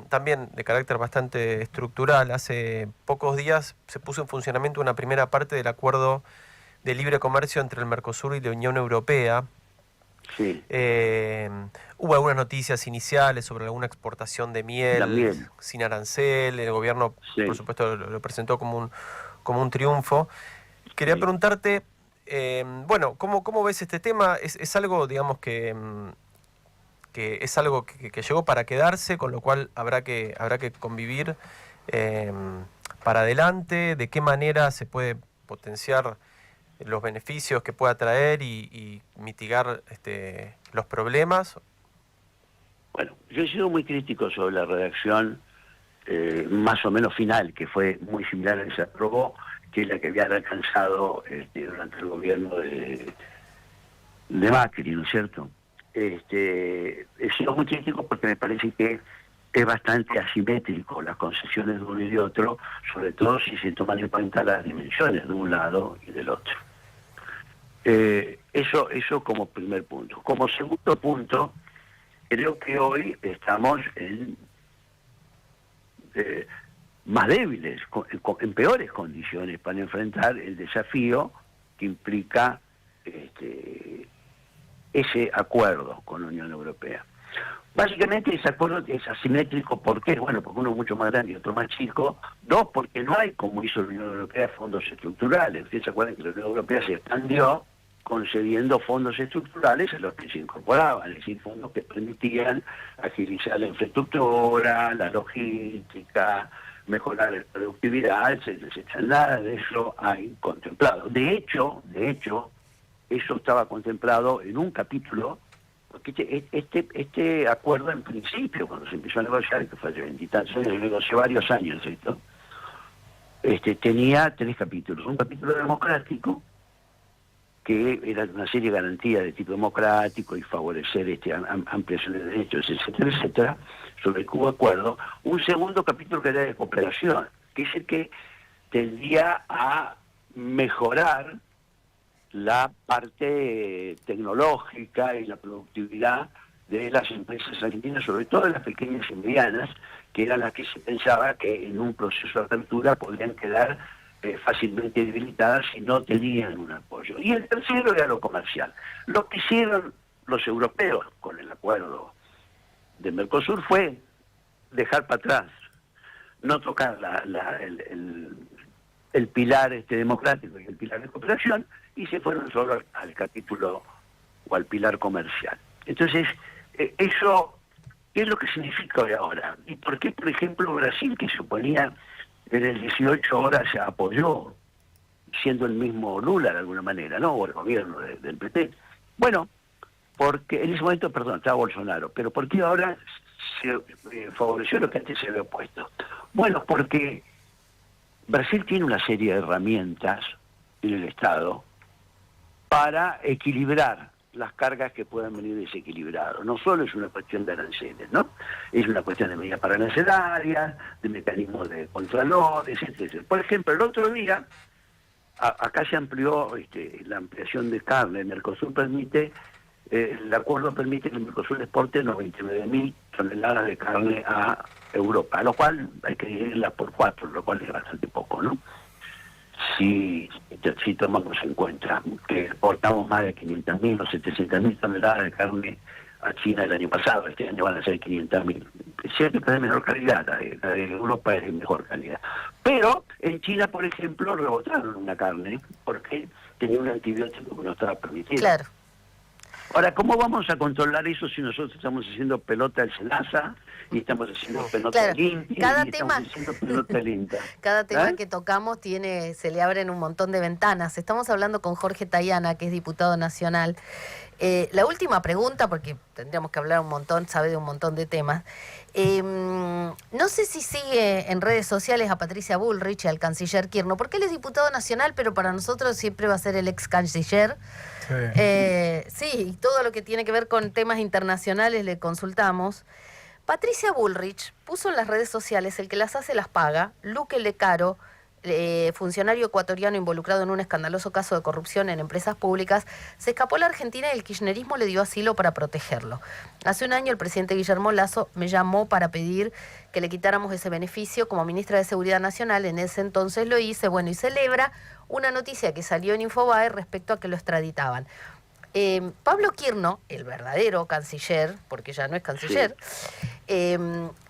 también de carácter bastante estructural. Hace pocos días se puso en funcionamiento una primera parte del acuerdo de libre comercio entre el Mercosur y la Unión Europea. Sí. Hubo algunas noticias iniciales sobre alguna exportación de miel sin arancel. El gobierno, Sí. por supuesto, lo presentó como un triunfo. Quería preguntarte, bueno, ¿cómo ves este tema? ¿Es algo, digamos, que es algo que llegó para quedarse, con lo cual habrá que convivir para adelante? ¿De qué manera se puede potenciar los beneficios que pueda traer y mitigar los problemas? Bueno, yo he sido muy crítico sobre la redacción más o menos final, que fue muy similar a la que se aprobó, que es la que había alcanzado durante el gobierno de Macri, ¿no es cierto? He sido muy crítico porque me parece que es bastante asimétrico las concesiones de uno y de otro, sobre todo si se toman en cuenta las dimensiones de un lado y del otro. Eso como primer punto. Como segundo punto, creo que hoy estamos más débiles, en peores condiciones para enfrentar el desafío que implica ese acuerdo con la Unión Europea. Básicamente ese acuerdo es asimétrico. ¿Por qué? Bueno, porque uno es mucho más grande y otro más chico. Dos, porque no hay, como hizo la Unión Europea, fondos estructurales. Ustedes se acuerdan que la Unión Europea se expandió concediendo fondos estructurales a los que se incorporaban, es decir, fondos que permitían agilizar la infraestructura, la logística, mejorar la productividad, etcétera, etcétera. Nada de eso hay contemplado. De hecho, eso estaba contemplado en un capítulo Porque este acuerdo, en principio, cuando se empezó a negociar, que fue hace 20 y tantos años, negoció varios años esto, tenía 3 capítulos. Un capítulo democrático, que era una serie de garantías de tipo democrático y favorecer ampliación de derechos, etcétera, etcétera, sobre el Cuba Acuerdo. Un segundo capítulo que era de cooperación, que es el que tendía a mejorar la parte tecnológica y la productividad de las empresas argentinas, sobre todo de las pequeñas y medianas, que eran las que se pensaba que en un proceso de apertura podrían quedar fácilmente debilitadas si no tenían un apoyo. Y el tercero era lo comercial. Lo que hicieron los europeos con el acuerdo de Mercosur fue dejar para atrás, no tocar el pilar democrático y el pilar de cooperación, y se fueron solo al capítulo o al pilar comercial. Entonces, eso, ¿qué es lo que significa hoy ahora? ¿Y por qué, por ejemplo, Brasil, que suponía en el 18 horas se apoyó, siendo el mismo Lula de alguna manera, ¿no? O el gobierno del PT? Bueno, porque en ese momento, perdón, estaba Bolsonaro, pero ¿por qué ahora se favoreció lo que antes se había opuesto? Bueno, porque Brasil tiene una serie de herramientas en el Estado para equilibrar las cargas que puedan venir desequilibradas. No solo es una cuestión de aranceles, ¿no? Es una cuestión de medidas arancelarias, de mecanismos de contralores, etc. Por ejemplo, el otro día, acá se amplió la ampliación de carne. El Mercosur permite, el acuerdo permite que el Mercosur exporte 99.000 toneladas de carne a Europa, a lo cual hay que dividirla por 4, lo cual es bastante poco, ¿no? Si tomamos en cuenta que exportamos más de 500.000 o 700.000 toneladas de carne a China el año pasado, este año van a ser 500.000. Es cierto que es de menor calidad, la de Europa es de mejor calidad. Pero en China, por ejemplo, rebotaron una carne porque tenía un antibiótico que no estaba permitido. Claro. Ahora, ¿cómo vamos a controlar eso si nosotros estamos haciendo pelota al SENASA y estamos haciendo pelota limpia cada y tema, estamos haciendo pelota limpia? Cada tema que tocamos se le abren un montón de ventanas. Estamos hablando con Jorge Tayana, que es diputado nacional. La última pregunta, porque tendríamos que hablar un montón, sabe de un montón de temas. No sé si sigue en redes sociales a Patricia Bullrich y al canciller Kirchner, porque él es diputado nacional, pero para nosotros siempre va a ser el ex canciller. Sí, y todo lo que tiene que ver con temas internacionales le consultamos. Patricia Bullrich puso en las redes sociales: el que las hace las paga. Luque Lecaro, funcionario ecuatoriano involucrado en un escandaloso caso de corrupción en empresas públicas, se escapó a la Argentina y el kirchnerismo le dio asilo para protegerlo. Hace un año el presidente Guillermo Lasso me llamó para pedir que le quitáramos ese beneficio como ministra de Seguridad Nacional. En ese entonces lo hice, bueno, y celebra una noticia que salió en Infobae respecto a que lo extraditaban. Pablo Kirchner, el verdadero canciller, porque ya no es canciller,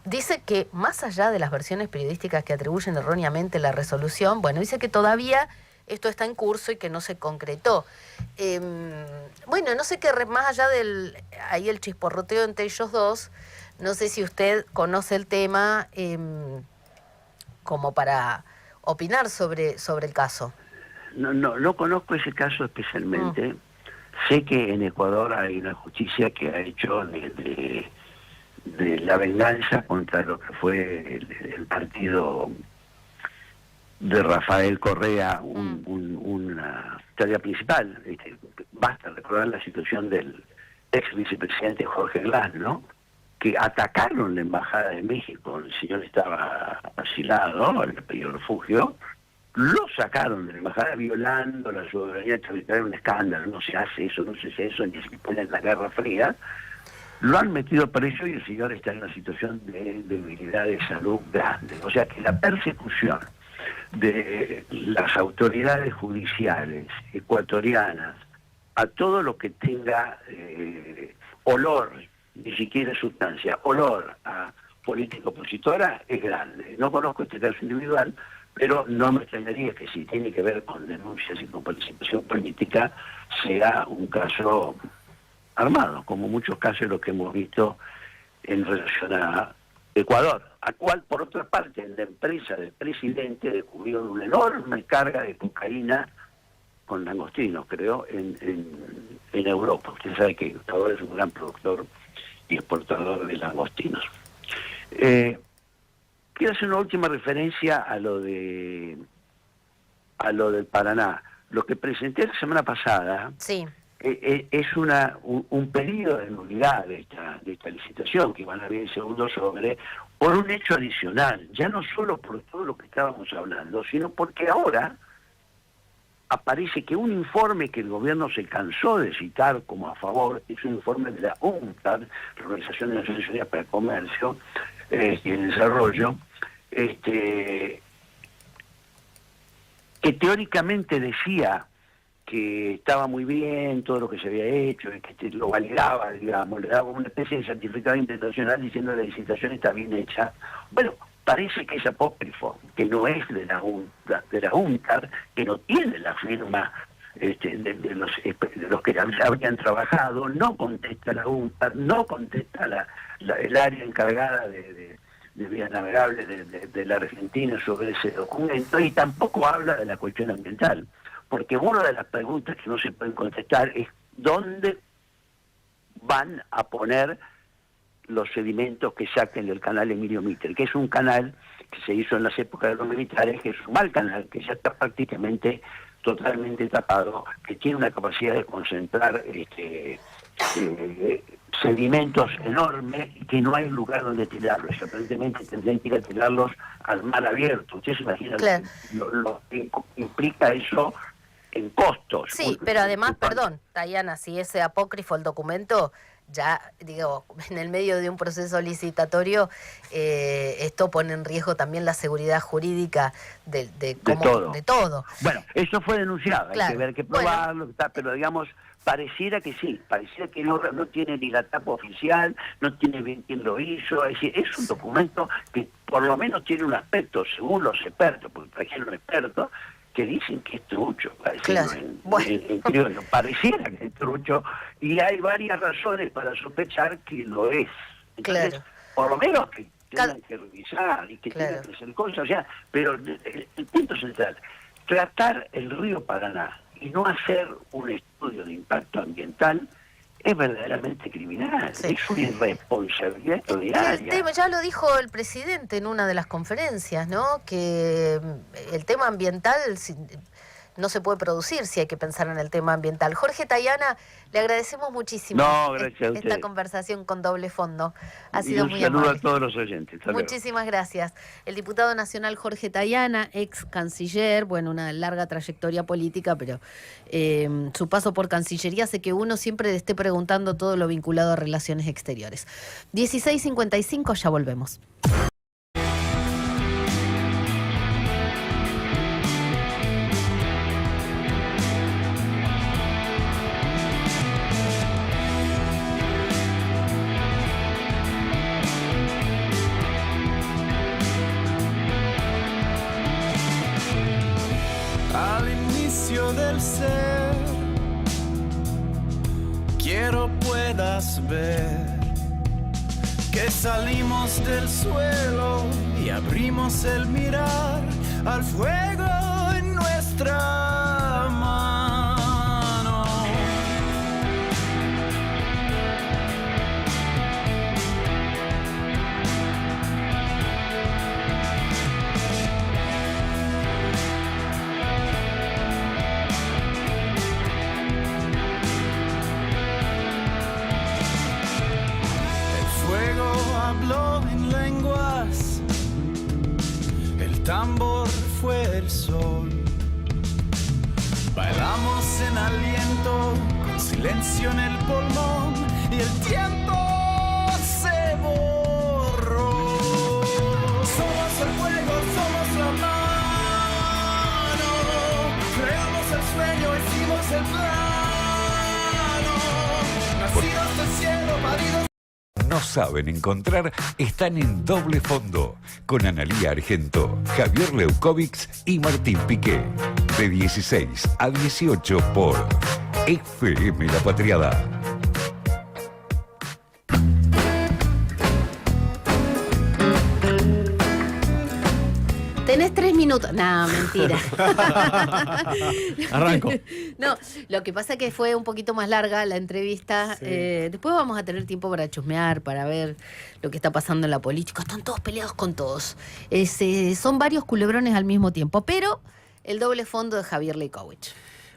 dice que más allá de las versiones periodísticas que atribuyen erróneamente la resolución, bueno, dice que todavía esto está en curso y que no se concretó. Bueno, no sé qué, más allá del ahí el chisporroteo entre ellos dos, no sé si usted conoce el tema como para opinar sobre el caso. No conozco ese caso especialmente. Sé que en Ecuador hay una justicia que ha hecho de la venganza contra lo que fue el partido de Rafael Correa una tarea principal. Basta recordar la situación del ex vicepresidente Jorge Glass, ¿no? Que atacaron la embajada de México. El señor estaba asilado, le pidió refugio. Lo sacaron de la embajada violando la soberanía territorial, un escándalo. No se hace eso, no se hace eso, ni siquiera en la Guerra Fría. Lo han metido preso y el señor está en una situación de debilidad de salud grande. O sea que la persecución de las autoridades judiciales ecuatorianas a todo lo que tenga olor, ni siquiera sustancia, olor a política opositora es grande. No conozco este caso individual, pero no me extrañaría que si tiene que ver con denuncias y con participación política, sea un caso armado, como muchos casos de los que hemos visto en relación a Ecuador, a cual, por otra parte, en la empresa del presidente descubrieron una enorme carga de cocaína con langostinos, creo, en Europa. Usted sabe que Ecuador es un gran productor y exportador de langostinos. Quiero hacer una última referencia a lo del Paraná. Lo que presenté la semana pasada Sí. Es un pedido de nulidad de esta licitación, que van a ver el segundo sobre, por un hecho adicional, ya no solo por todo lo que estábamos hablando, sino porque ahora aparece que un informe que el gobierno se cansó de citar como a favor, es un informe de la UNCTAD, la Organización de Naciones Unidas para el Comercio y el Desarrollo, que teóricamente decía que estaba muy bien todo lo que se había hecho, que lo validaba, digamos, le daba una especie de certificado internacional diciendo que la licitación está bien hecha. Bueno, parece que es apócrifo, que no es de la UNCTAD, que no tiene la firma de los que habrían trabajado, no contesta la UNCTAD, no contesta el área encargada de vías navegables de la Argentina sobre ese documento, y tampoco habla de la cuestión ambiental. Porque una de las preguntas que no se pueden contestar es ¿dónde van a poner los sedimentos que saquen del canal Emilio Mitre? Que es un canal que se hizo en las épocas de los militares, que es un mal canal, que ya está prácticamente totalmente tapado, que tiene una capacidad de concentrar sedimentos enormes y que no hay lugar donde tirarlos. Aparentemente tendrían que ir a tirarlos al mar abierto. Usted se imagina Claro. lo que implica eso en costos. Sí, pero además, perdón, Dayana, si ese apócrifo el documento, ya, digo, en el medio de un proceso licitatorio, esto pone en riesgo también la seguridad jurídica de todo. Bueno, eso fue denunciado, Claro. hay que ver, que probarlo, pero digamos, pareciera que sí, pareciera que no tiene ni la tapa oficial, no tiene bien quién lo hizo, es decir, es un documento que por lo menos tiene un aspecto, según los expertos, porque trajeron un experto, que dicen que es trucho, Claro. en criollo, pareciera que es trucho, y hay varias razones para sospechar que lo es. Entonces, Claro. por lo menos que tengan que revisar y que Claro. tengan que hacer cosas, o sea, pero el punto central, tratar el río Paraná y no hacer un estudio de impacto ambiental es verdaderamente criminal, Sí. es una irresponsabilidad Y el extraordinaria. tema, ya lo dijo el presidente en una de las conferencias, ¿no? Que el tema ambiental no se puede producir si hay que pensar en el tema ambiental. Jorge Tayana, le agradecemos muchísimo No, gracias a esta usted. conversación con Doble Fondo. Ha Y sido un muy saludo amable. a todos los oyentes. Hasta luego. Muchísimas gracias. El diputado nacional Jorge Tayana, ex canciller, bueno, una larga trayectoria política, pero su paso por Cancillería hace que uno siempre esté preguntando todo lo vinculado a relaciones exteriores. 16:55, ya volvemos. Al inicio del ser, quiero puedas ver que salimos del suelo y abrimos el mirar al fuego en nuestra mano. Fuego habló en lenguas, el tambor fue el sol. Bailamos en aliento, con silencio en el pulmón, y el tiempo se borró. Somos el fuego, somos la mano, creamos el sueño, hicimos el plano, nacidos del cielo, paridos. No saben encontrar, están en Doble Fondo, con Analía Argento, Javier Leukovics y Martín Piqué. De 16 a 18 por FM La Patriada. Tenés 3 minutos. No, mentira. Arranco. No, lo que pasa es que fue un poquito más larga la entrevista. Sí. Después vamos a tener tiempo para chusmear, para ver lo que está pasando en la política. Están todos peleados con todos. Son varios culebrones al mismo tiempo, pero el doble fondo de Javier Leikowicz.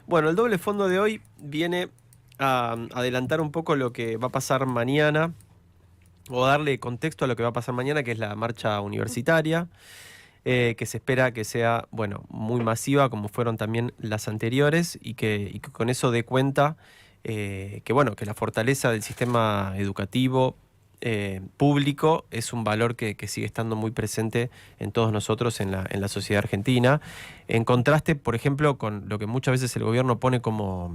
Bueno, el doble fondo de hoy viene a adelantar un poco lo que va a pasar mañana, o darle contexto a lo que va a pasar mañana, que es la marcha universitaria, que se espera que sea, bueno, muy masiva, como fueron también las anteriores, y que con eso dé cuenta que, bueno, que la fortaleza del sistema educativo público es un valor que sigue estando muy presente en todos nosotros en la sociedad argentina, en contraste, por ejemplo, con lo que muchas veces el gobierno pone como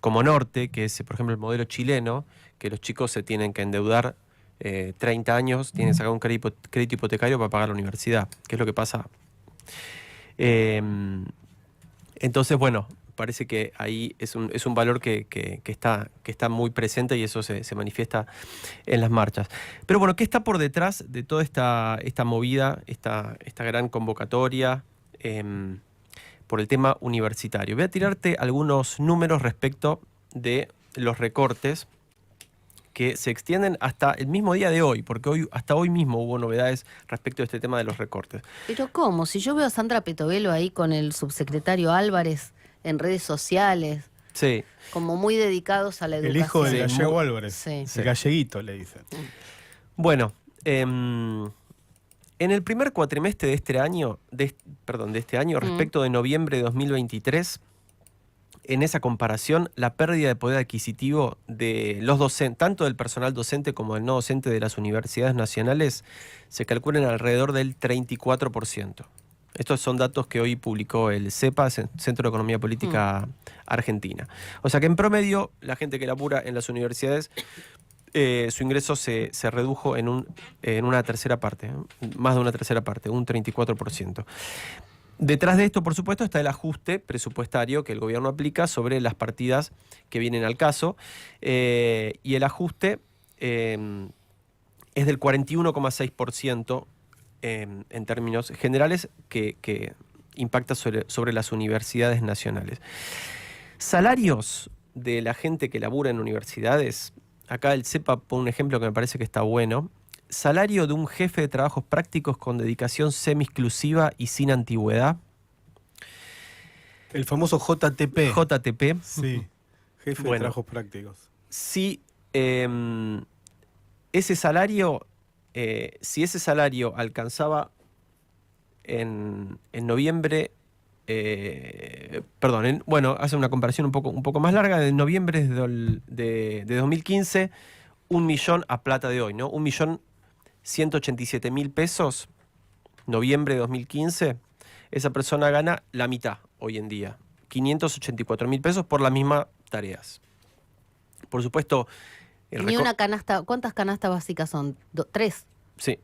norte, que es, por ejemplo, el modelo chileno, que los chicos se tienen que endeudar 30 años, tienen que sacar un crédito hipotecario para pagar la universidad, que es lo que pasa. Entonces, bueno, parece que ahí es un valor que está muy presente, y eso se manifiesta en las marchas. Pero bueno, ¿qué está por detrás de toda esta movida, esta gran convocatoria por el tema universitario? Voy a tirarte algunos números respecto de los recortes que se extienden hasta el mismo día de hoy, porque hasta hoy mismo hubo novedades respecto a este tema de los recortes. Pero ¿cómo? Si yo veo a Sandra Petovelo ahí con el subsecretario Álvarez en redes sociales, Sí. como muy dedicados a la educación. El hijo del Sí, gallego Álvarez. Sí. El galleguito, le dicen. Bueno, en el primer cuatrimestre de este año, respecto de noviembre de 2023, en esa comparación, la pérdida de poder adquisitivo de los docentes, tanto del personal docente como del no docente de las universidades nacionales, se calcula en alrededor del 34%. Estos son datos que hoy publicó el CEPA, Centro de Economía Política Argentina. O sea que en promedio, la gente que labura en las universidades, su ingreso se redujo en una tercera parte, más de una tercera parte, un 34%. Detrás de esto, por supuesto, está el ajuste presupuestario que el gobierno aplica sobre las partidas que vienen al caso, y el ajuste es del 41,6% en términos generales, que impacta sobre las universidades nacionales. Salarios de la gente que labura en universidades, acá el CEPA pone un ejemplo que me parece que está bueno. Salario de un jefe de trabajos prácticos con dedicación semi-exclusiva y sin antigüedad. El famoso JTP. JTP. Sí, jefe de Bueno. trabajos prácticos. Si ese salario alcanzaba en noviembre, hace una comparación un poco más larga, en noviembre de 2015, 1 millón a plata de hoy, ¿no? 1.187.000 pesos, noviembre de 2015, esa persona gana la mitad hoy en día, 584.000 pesos por las mismas tareas. Por supuesto, Ni una canasta, ¿cuántas canastas básicas son? 3, sí,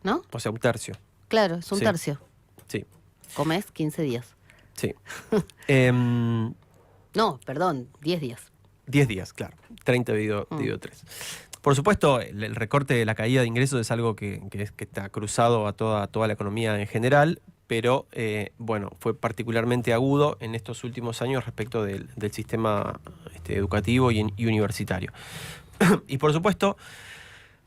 ¿no? o sea, un tercio. Claro, es un Sí. tercio. Sí, Comés 15 días. sí. No, perdón, 10 días. 10 días, claro. 30 dividido 3. Por supuesto, el recorte de la caída de ingresos es algo que está cruzado a toda la economía en general, pero fue particularmente agudo en estos últimos años respecto del sistema educativo y universitario. Y por supuesto,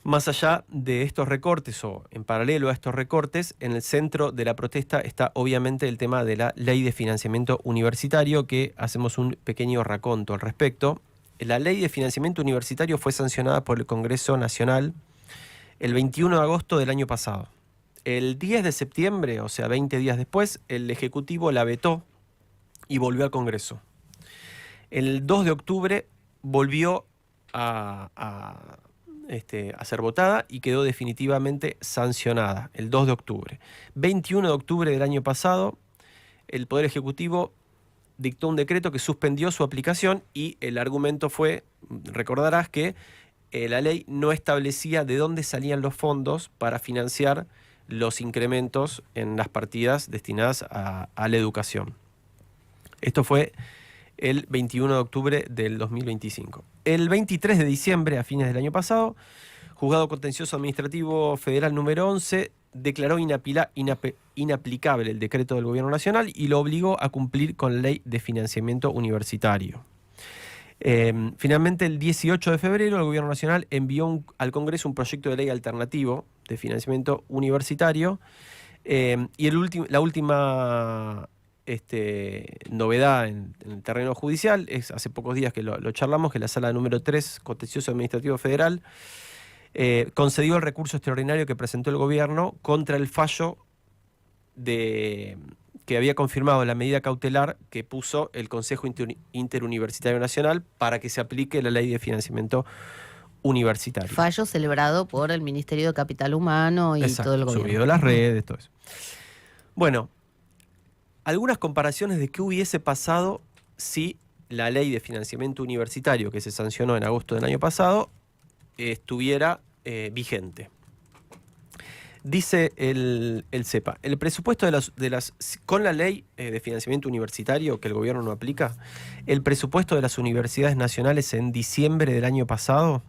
más allá de estos recortes, o en paralelo a estos recortes, en el centro de la protesta está obviamente el tema de la Ley de Financiamiento Universitario, que hacemos un pequeño raconto al respecto. La Ley de Financiamiento Universitario fue sancionada por el Congreso Nacional el 21 de agosto del año pasado. El 10 de septiembre, o sea, 20 días después, el Ejecutivo la vetó y volvió al Congreso. El 2 de octubre volvió a ser votada y quedó definitivamente sancionada, el 2 de octubre. 21 de octubre del año pasado, el Poder Ejecutivo dictó un decreto que suspendió su aplicación, y el argumento fue, recordarás, que la ley no establecía de dónde salían los fondos para financiar los incrementos en las partidas destinadas a la educación. Esto fue el 21 de octubre del 2025. El 23 de diciembre, a fines del año pasado, Juzgado Contencioso Administrativo Federal número 11 declaró inaplicable el decreto del Gobierno Nacional y lo obligó a cumplir con la Ley de Financiamiento Universitario. Finalmente, el 18 de febrero, el Gobierno Nacional envió al Congreso un proyecto de ley alternativo de financiamiento universitario y la última novedad en el terreno judicial es hace pocos días que lo charlamos, que la Sala número 3, Contencioso Administrativo Federal, concedió el recurso extraordinario que presentó el Gobierno contra el fallo que había confirmado la medida cautelar que puso el Consejo Interuniversitario Nacional para que se aplique la Ley de Financiamiento Universitario. Fallo celebrado por el Ministerio de Capital Humano y Exacto, todo el gobierno. Subido a las redes, todo eso. Bueno, algunas comparaciones de qué hubiese pasado si la Ley de Financiamiento Universitario que se sancionó en agosto del año pasado estuviera vigente. Dice el CEPA, el presupuesto con la ley de financiamiento universitario que el gobierno no aplica, el presupuesto de las universidades nacionales en diciembre del año pasado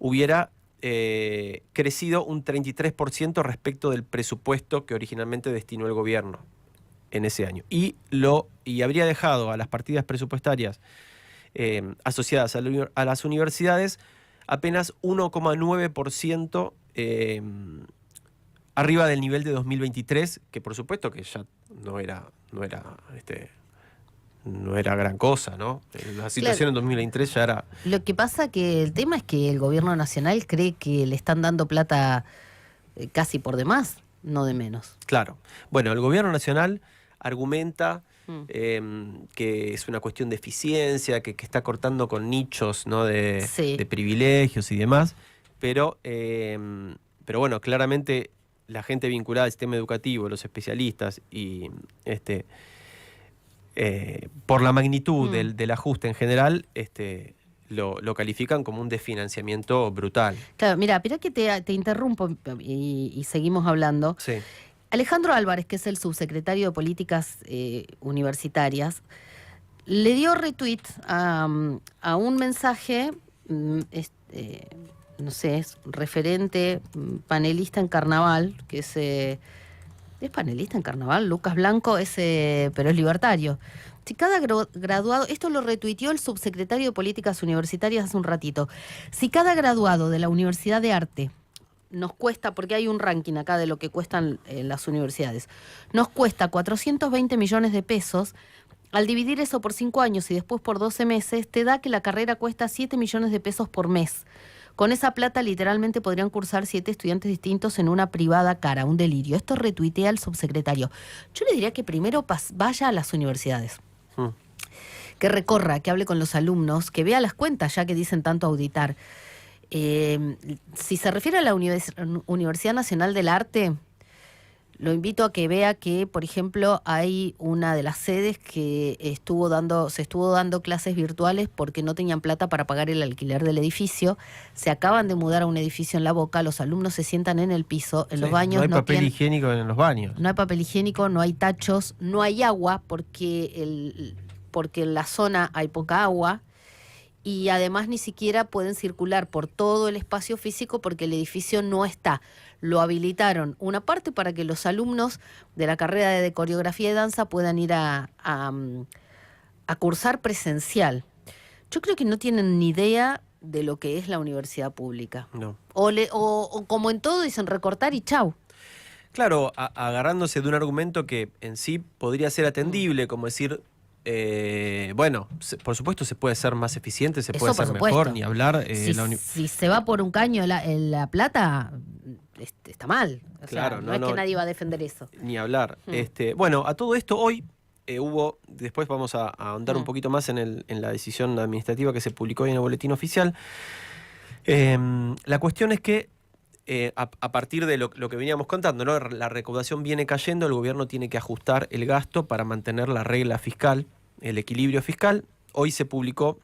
hubiera crecido un 33% respecto del presupuesto que originalmente destinó el gobierno en ese año. Y habría dejado a las partidas presupuestarias asociadas a las universidades apenas 1,9% arriba del nivel de 2023, que por supuesto que ya no era gran cosa, ¿no? La situación en 2023 ya era... Lo que pasa que el tema es que el gobierno nacional cree que le están dando plata casi por demás, no de menos. Claro. Bueno, el gobierno nacional argumenta que es una cuestión de eficiencia, que está cortando con nichos, ¿no? de privilegios y demás, pero bueno, claramente la gente vinculada al sistema educativo, los especialistas y por la magnitud del ajuste en general, lo califican como un desfinanciamiento brutal. Claro, mira, espera que te interrumpo y seguimos hablando. Sí. Alejandro Álvarez, que es el subsecretario de Políticas Universitarias, le dio retweet a un mensaje, no sé, es referente, panelista en Carnaval, que es panelista en Carnaval, Lucas Blanco, pero es libertario. Si cada graduado, esto lo retuiteó el subsecretario de Políticas Universitarias hace un ratito, si cada graduado de la Universidad de Arte nos cuesta, porque hay un ranking acá de lo que cuestan las universidades, nos cuesta 420 millones de pesos, al dividir eso por 5 años y después por 12 meses, te da que la carrera cuesta 7 millones de pesos por mes. Con esa plata literalmente podrían cursar 7 estudiantes distintos en una privada cara, un delirio. Esto retuitea al subsecretario. Yo le diría que primero vaya a las universidades, que recorra, que hable con los alumnos, que vea las cuentas ya que dicen tanto auditar. Si se refiere a la Universidad Nacional del Arte, lo invito a que vea que, por ejemplo, hay una de las sedes que se estuvo dando clases virtuales porque no tenían plata para pagar el alquiler del edificio. Se acaban de mudar a un edificio en La Boca, los alumnos se sientan en el piso, en los baños no hay papel higiénico en los baños. No hay papel higiénico, no hay tachos, no hay agua porque en la zona hay poca agua. Y además ni siquiera pueden circular por todo el espacio físico porque el edificio no está. Lo habilitaron una parte para que los alumnos de la carrera de coreografía y danza puedan ir a cursar presencial. Yo creo que no tienen ni idea de lo que es la universidad pública. No. O como en todo dicen recortar y chau. Claro, agarrándose de un argumento que en sí podría ser atendible, como decir... bueno, por supuesto se puede ser más eficiente, se puede ser mejor, ni hablar. Si se va por un caño la plata, está mal. O claro, sea, no es que nadie va a defender eso. Ni hablar. Bueno, a todo esto hoy después vamos a ahondar un poquito más en la decisión administrativa que se publicó hoy en el boletín oficial. La cuestión es que a partir de lo que veníamos contando, ¿no? La recaudación viene cayendo, el gobierno tiene que ajustar el gasto para mantener la regla fiscal, el equilibrio fiscal. Hoy se publicó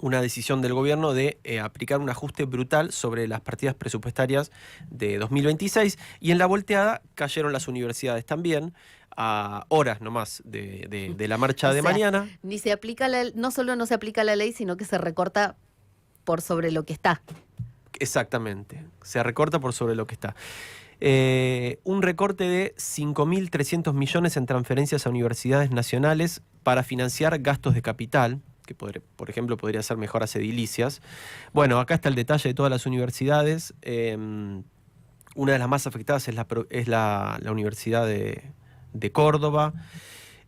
una decisión del gobierno de aplicar un ajuste brutal sobre las partidas presupuestarias de 2026 y en la volteada cayeron las universidades también a horas nomás de la marcha de mañana. Ni se aplica no solo no se aplica la ley, sino que se recorta por sobre lo que está. Exactamente, se recorta por sobre lo que está. Un recorte de 5.300 millones en transferencias a universidades nacionales para financiar gastos de capital, que por ejemplo podría ser mejoras edilicias. Bueno, acá está el detalle de todas las universidades. Una de las más afectadas es la Universidad de Córdoba.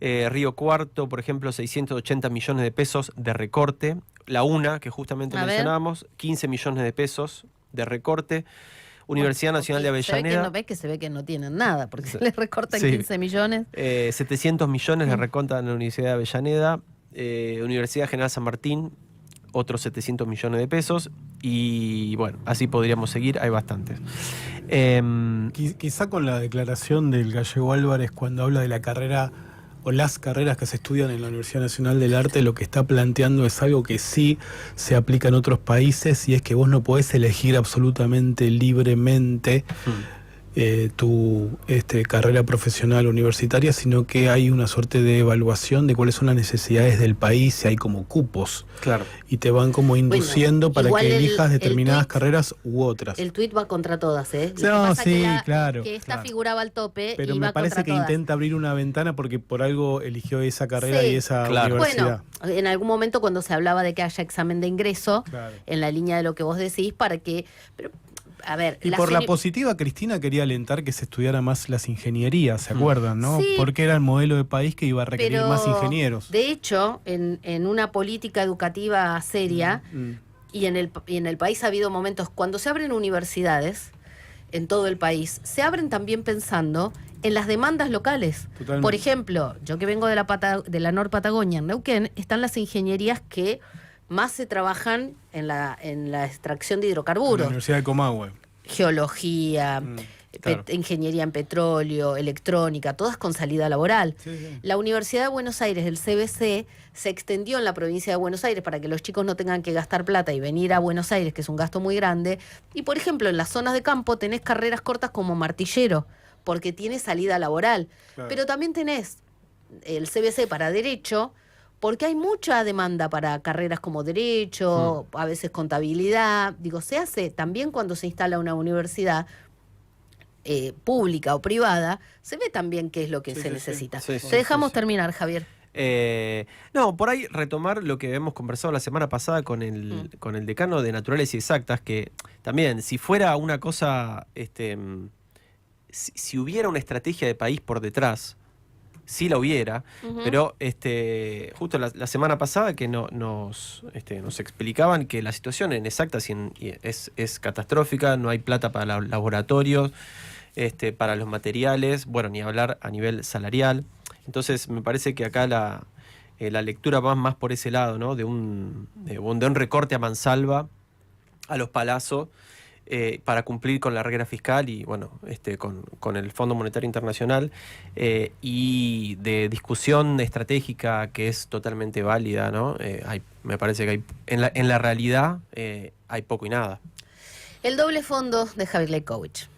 Río Cuarto, por ejemplo, 680 millones de pesos de recorte. La UNA, que justamente mencionábamos, 15 millones de pesos de recorte. Universidad Nacional de Avellaneda. Se ve que no tienen nada, porque se les recortan 15 millones. 700 millones le recortan a la Universidad de Avellaneda. Universidad General San Martín, otros 700 millones de pesos. Y bueno, así podríamos seguir, hay bastantes. Quizá con la declaración del Gallego Álvarez cuando habla de la carrera o las carreras que se estudian en la Universidad Nacional del Arte, lo que está planteando es algo que sí se aplica en otros países, y es que vos no podés elegir absolutamente libremente tu carrera profesional universitaria, sino que hay una suerte de evaluación de cuáles son las necesidades del país, y hay como cupos. Claro. Y te van como induciendo para que elijas determinadas carreras u otras. El tuit va contra todas, ¿eh? No, sí, claro. Que esta figuraba al tope. Pero y me va parece contra que todas. intenta abrir una ventana porque por algo eligió esa carrera y esa universidad. Bueno, en algún momento cuando se hablaba de que haya examen de ingreso, en la línea de lo que vos decís, para que... Pero, a ver, y por la positiva, Cristina quería alentar que se estudiara más las ingenierías, ¿se acuerdan, no? Sí, porque era el modelo de país que iba a requerir más ingenieros. De hecho, en una política educativa seria, y en el país ha habido momentos, cuando se abren universidades en todo el país, se abren también pensando en las demandas locales. Totalmente. Por ejemplo, yo que vengo de la Nor Patagonia, en Neuquén, están las ingenierías que más se trabajan en la extracción de hidrocarburos. La Universidad de Comahue. Geología, claro. Ingeniería en petróleo, electrónica, todas con salida laboral. Sí. La Universidad de Buenos Aires, el CBC, se extendió en la provincia de Buenos Aires para que los chicos no tengan que gastar plata y venir a Buenos Aires, que es un gasto muy grande. Y, por ejemplo, en las zonas de campo tenés carreras cortas como martillero, porque tiene salida laboral. Claro. Pero también tenés el CBC para Derecho, porque hay mucha demanda para carreras como Derecho, a veces Contabilidad. Digo, se hace también cuando se instala una universidad pública o privada, se ve también qué es lo que se necesita. Te dejamos terminar, Javier. No, por ahí retomar lo que hemos conversado la semana pasada con el decano de Naturales y Exactas, que también, si fuera una cosa, si hubiera una estrategia de país por detrás, sí la hubiera, pero justo la semana pasada que nos explicaban que la situación en Exactas es catastrófica, no hay plata para los laboratorios, para los materiales, bueno, ni hablar a nivel salarial. Entonces me parece que acá la lectura va más por ese lado, ¿no? De un recorte a mansalva a los palazos para cumplir con la regla fiscal y bueno, con el Fondo Monetario Internacional, y de discusión estratégica que es totalmente válida, ¿no? Me parece que hay, en la realidad hay poco y nada. El doble fondo de Javier Lejkovich.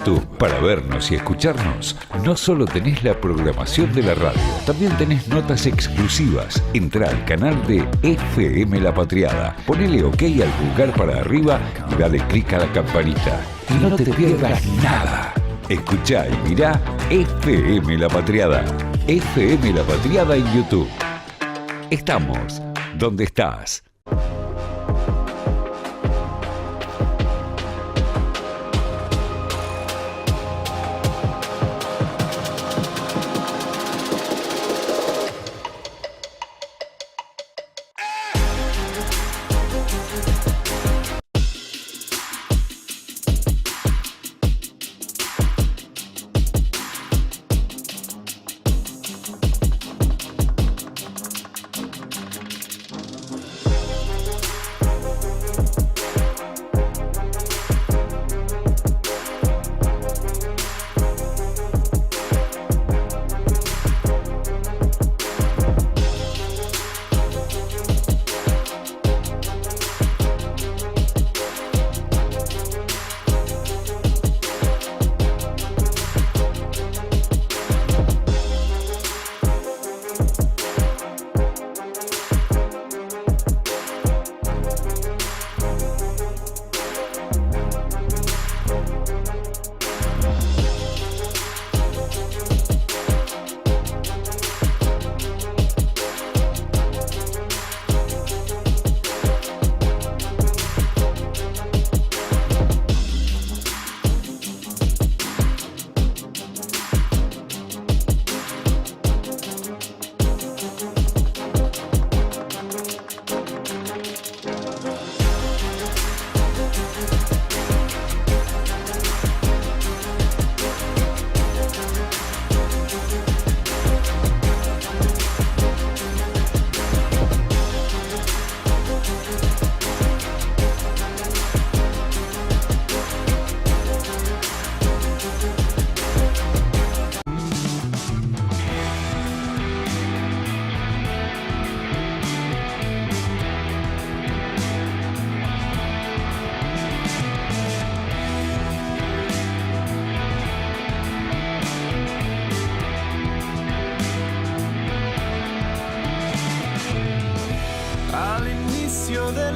Tú, para vernos y escucharnos, no solo tenés la programación de la radio, también tenés notas exclusivas. Entrá al canal de FM La Patriada, ponele OK al pulgar para arriba y dale clic a la campanita. Y no te pierdas nada. Escuchá y mirá FM La Patriada. FM La Patriada en YouTube. Estamos donde estás.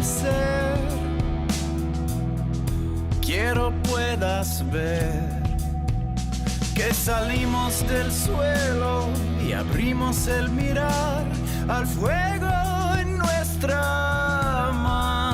nacer. Quiero puedas ver que salimos del suelo y abrimos el mirar al fuego en nuestra mano.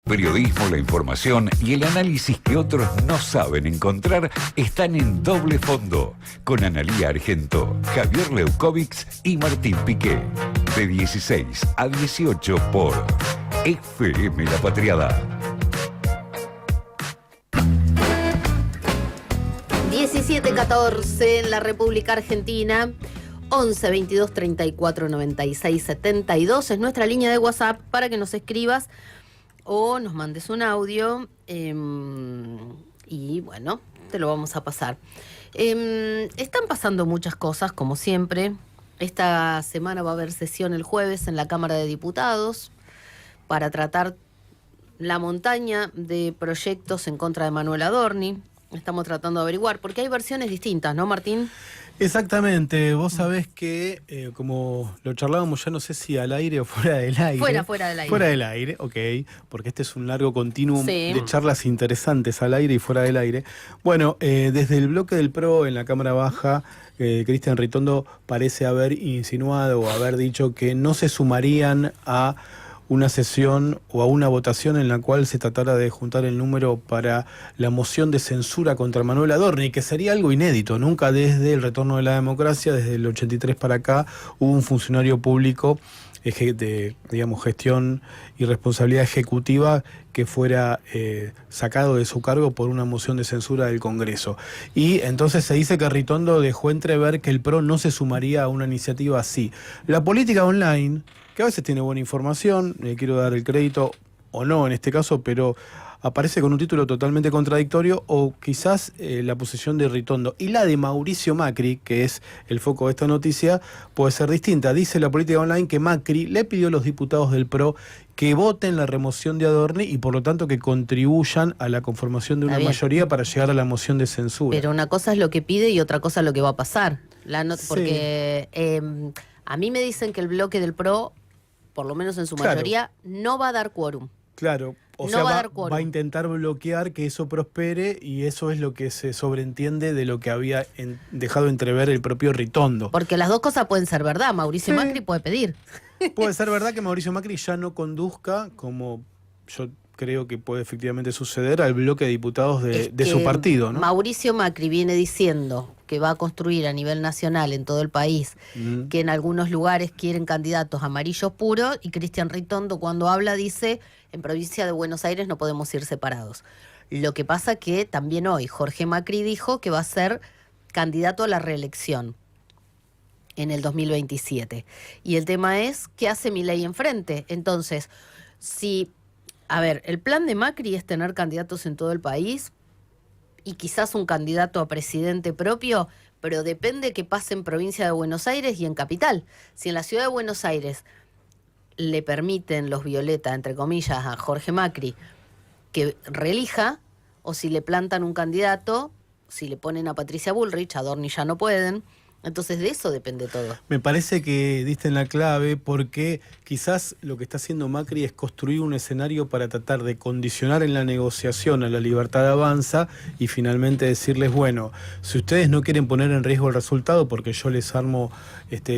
Periodismo, la información y el análisis que otros no saben encontrar están en Doble Fondo, con Analía Argento, Javier Leukovics y Martín Piqué. De 16 a 18 por FM La Patriada. 17:14 en la República Argentina. 11 22 34 96 72 es nuestra línea de WhatsApp para que nos escribas o nos mandes un audio y bueno, te lo vamos a pasar. Están pasando muchas cosas, como siempre. Esta semana va a haber sesión el jueves en la Cámara de Diputados para tratar la montaña de proyectos en contra de Manuel Adorni. Estamos tratando de averiguar, porque hay versiones distintas, ¿no, Martín? Exactamente, vos sabés que, como lo charlábamos ya no sé si al aire o fuera del aire. Fuera del aire. Fuera del aire, ok, porque este es un largo continuum Sí. de charlas interesantes al aire y fuera del aire. Bueno, desde el bloque del PRO en la Cámara Baja, Cristian Ritondo parece haber insinuado o haber dicho que no se sumarían a una sesión o a una votación en la cual se tratara de juntar el número para la moción de censura contra Manuel Adorni, que sería algo inédito. Nunca desde el retorno de la democracia, desde el 83 para acá, hubo un funcionario público de, digamos, gestión y responsabilidad ejecutiva que fuera sacado de su cargo por una moción de censura del Congreso. Y entonces se dice que Ritondo dejó entrever que el PRO no se sumaría a una iniciativa así. La política online, que a veces tiene buena información, le quiero dar el crédito o no en este caso, pero aparece con un título totalmente contradictorio, o quizás la posición de Ritondo y la de Mauricio Macri, que es el foco de esta noticia, puede ser distinta. Dice la política online que Macri le pidió a los diputados del PRO que voten la remoción de Adorni y por lo tanto que contribuyan a la conformación de una mayoría para llegar a la moción de censura. Pero una cosa es lo que pide y otra cosa es lo que va a pasar. Sí. Porque a mí me dicen que el bloque del PRO, por lo menos en su Claro. mayoría, no va a dar quórum. Claro, o No sea, va a dar quórum. va a intentar bloquear que eso prospere, y eso es lo que se sobreentiende de lo que había dejado entrever el propio Ritondo. Porque las dos cosas pueden ser verdad. Mauricio Sí. Macri puede pedir. Puede ser verdad que Mauricio Macri ya no conduzca, como yo creo que puede efectivamente suceder, al bloque de diputados Es de su que partido, ¿no? Mauricio Macri viene diciendo que va a construir a nivel nacional en todo el país, que en algunos lugares quieren candidatos amarillos puros, y Cristian Ritondo cuando habla dice, en provincia de Buenos Aires no podemos ir separados. Lo que pasa que también hoy Jorge Macri dijo que va a ser candidato a la reelección en el 2027. Y el tema es, ¿qué hace Milei enfrente? Entonces, el plan de Macri es tener candidatos en todo el país y quizás un candidato a presidente propio, pero depende que pase en provincia de Buenos Aires y en capital. Si en la ciudad de Buenos Aires le permiten los violeta, entre comillas, a Jorge Macri que reelija, o si le plantan un candidato, si le ponen a Patricia Bullrich, a Adorni ya no pueden. Entonces de eso depende todo. Me parece que diste en la clave, porque quizás lo que está haciendo Macri es construir un escenario para tratar de condicionar en la negociación a la Libertad Avanza y finalmente decirles, bueno, si ustedes no quieren poner en riesgo el resultado, porque yo les armo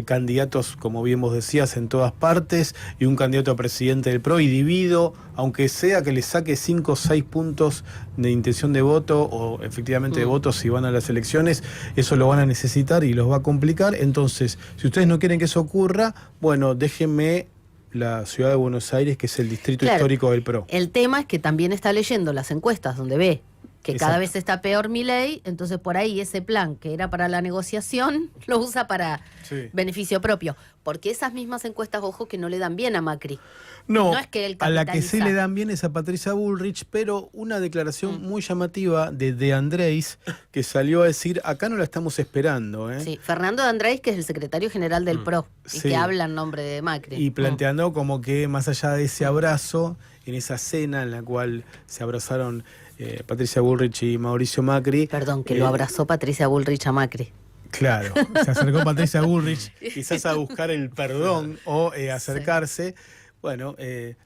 candidatos, como bien vos decías, en todas partes, y un candidato a presidente del PRO, y divido, aunque sea que les saque 5 o 6 puntos de intención de voto o efectivamente de votos si van a las elecciones, eso lo van a necesitar y los va a complicar. Entonces, si ustedes no quieren que eso ocurra, bueno, déjenme la ciudad de Buenos Aires, que es el distrito histórico del PRO. El tema es que también está leyendo las encuestas donde ve que Exacto. cada vez está peor Milei, entonces por ahí ese plan que era para la negociación lo usa para Sí. beneficio propio. Porque esas mismas encuestas, ojo, que no le dan bien a Macri. No, No es que él a la que sí capitaliza. le dan bien es a Patricia Bullrich, pero una declaración muy llamativa de Andrés, que salió a decir, acá no la estamos esperando. Sí, Fernando de Andrés, que es el secretario general del PRO, y Sí. que habla en nombre de Macri. Y planteando como que más allá de ese abrazo, en esa cena en la cual se abrazaron Patricia Bullrich y Mauricio Macri. Perdón, que lo abrazó Patricia Bullrich a Macri. Claro, se acercó Patricia Bullrich quizás a buscar el perdón o acercarse. Bueno,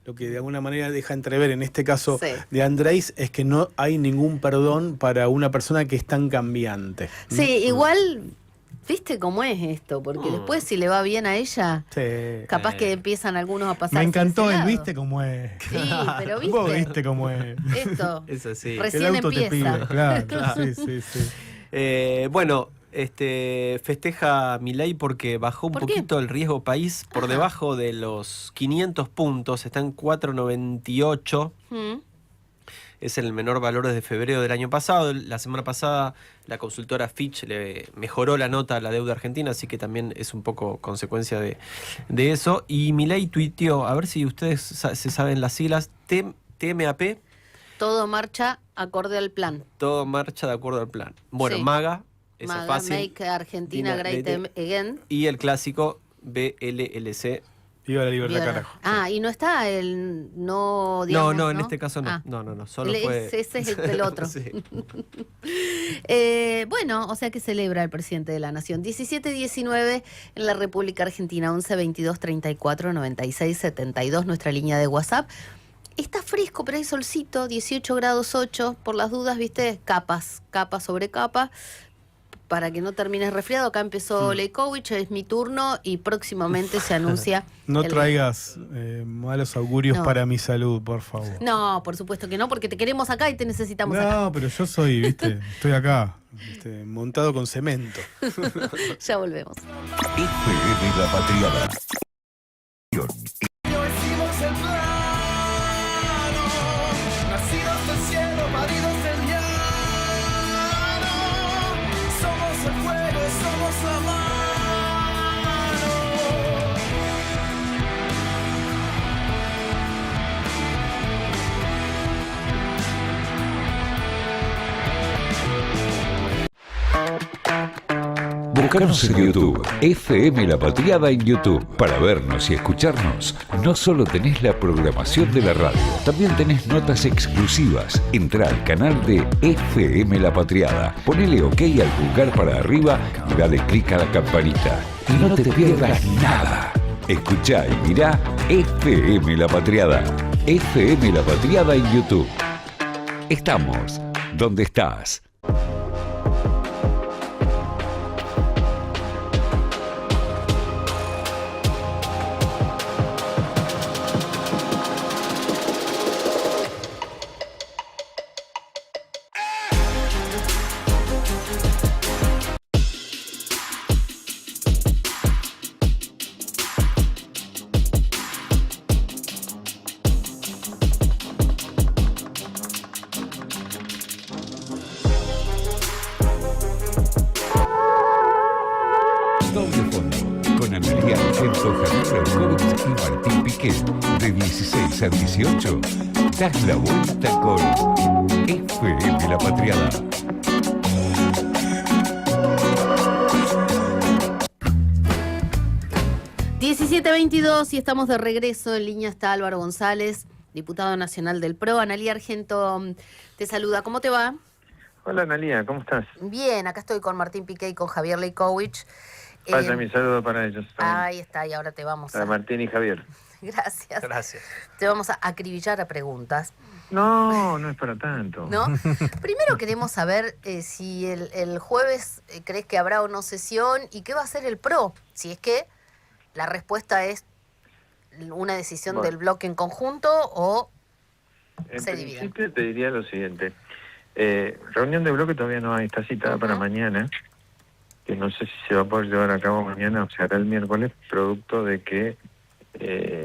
lo que de alguna manera deja entrever en este caso Sí. de Andrés es que no hay ningún perdón para una persona que es tan cambiante. Sí, igual, ¿viste cómo es esto? Porque después si le va bien a ella, Sí. capaz que empiezan algunos a pasar. Me encantó el viste cómo es. Sí, pero Vos viste. viste cómo es. Esto Es así. recién El auto te empieza. pide, claro. Sí. Bueno, festeja Milei porque bajó un ¿Por qué? poquito el riesgo país por Ajá. debajo de los 500 puntos, está en 498. Mm. Es el menor valor desde febrero del año pasado. La semana pasada la consultora Fitch le mejoró la nota a la deuda argentina, así que también es un poco consecuencia de eso. Y Milei tuiteó, a ver si ustedes se saben las siglas, TMAP, Todo marcha acorde al plan. todo marcha de acuerdo al plan. Bueno, Sí. MAGA, eso es MAGA, fácil. Make Argentina Great Again. Y el clásico BLLC. Viva la libertad, Viva- carajo. Ah, y no está el no, digamos, No, en este caso no. Ah. No, solo Ese fue... es el otro. Sí. Bueno, o sea que celebra el presidente de la Nación. 17-19 en la República Argentina, 11-22-34-96-72, nuestra línea de WhatsApp. Está fresco, pero hay solcito, 18 grados 8, por las dudas, viste, capas sobre capa, para que no termines resfriado. Acá empezó Leikovic, es mi turno y próximamente se anuncia... No el- traigas malos augurios No. para mi salud, por favor. No, por supuesto que no, porque te queremos acá y te necesitamos acá. No, pero yo soy, viste, estoy acá, montado con cemento. Ya volvemos. FM La Patriada. Hicimos el plano, nacidos del cielo, paridos del llano. Somos el fuego, somos la mano. Búscanos en YouTube, FM La Patriada en YouTube. Para vernos y escucharnos, no solo tenés la programación de la radio, también tenés notas exclusivas. Entrá al canal de FM La Patriada, ponele OK al pulgar para arriba y dale clic a la campanita. Y no te pierdas nada. Escuchá y mirá FM La Patriada. FM La Patriada en YouTube. Estamos donde estás. Doble fondo, con Analía Argento, Javier Berkovich y Martín Piquet, de 16 a 18. Das la vuelta con FM La Patriada. ...17:22 y estamos de regreso. En línea está Álvaro González, diputado nacional del PRO. Analía Argento te saluda. ¿Cómo te va? Hola Analía, ¿cómo estás? Bien, acá estoy con Martín Piquet y con Javier Leikovic. Vaya mi saludo para ellos. Ahí está, y ahora te vamos Para a... Martín y Javier. Gracias. Gracias. Te vamos a acribillar a preguntas, No, no es para tanto. ¿no? Primero queremos saber si el jueves crees que habrá o no sesión y qué va a hacer el PRO. Si es que la respuesta es una decisión Bueno. del bloque en conjunto o En se dividen. principio te diría lo siguiente. Reunión de bloque todavía no hay, está citada para mañana, que no sé si se va a poder llevar a cabo mañana o se hará el miércoles, producto de que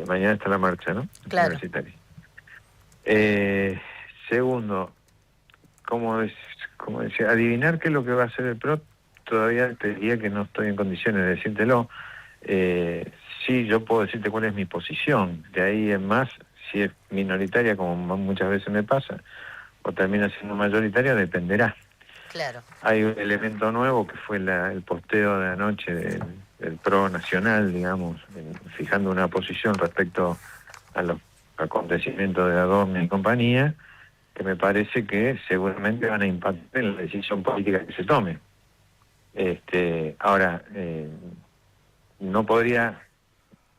mañana está la marcha, ¿no? Claro. Universitaria. Segundo, como decía, adivinar qué es lo que va a hacer el PRO, todavía te diría que no estoy en condiciones de decírtelo. Sí, yo puedo decirte cuál es mi posición. De ahí en más, si es minoritaria, como muchas veces me pasa, o termina siendo mayoritaria, dependerá. Claro. Hay un elemento nuevo que fue el posteo de anoche del PRO nacional, digamos, fijando una posición respecto a los acontecimientos de Adorno y compañía, que me parece que seguramente van a impactar en la decisión política que se tome. Ahora, no podría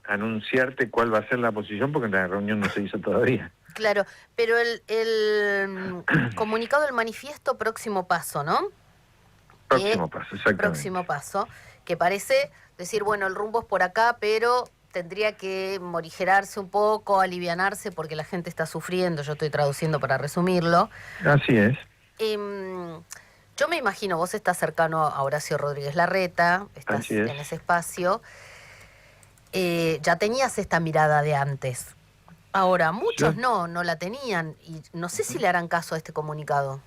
anunciarte cuál va a ser la posición porque la reunión no se hizo todavía. Claro, pero el comunicado del manifiesto próximo paso, ¿no? Próximo paso, exactamente. Próximo paso, que parece decir, bueno, el rumbo es por acá, pero tendría que morigerarse un poco, alivianarse, porque la gente está sufriendo, yo estoy traduciendo para resumirlo. Así es. Yo me imagino, vos estás cercano a Horacio Rodríguez Larreta, estás en ese espacio, ya tenías esta mirada de antes. Ahora, muchos no la tenían, y no sé si le harán caso a este comunicado.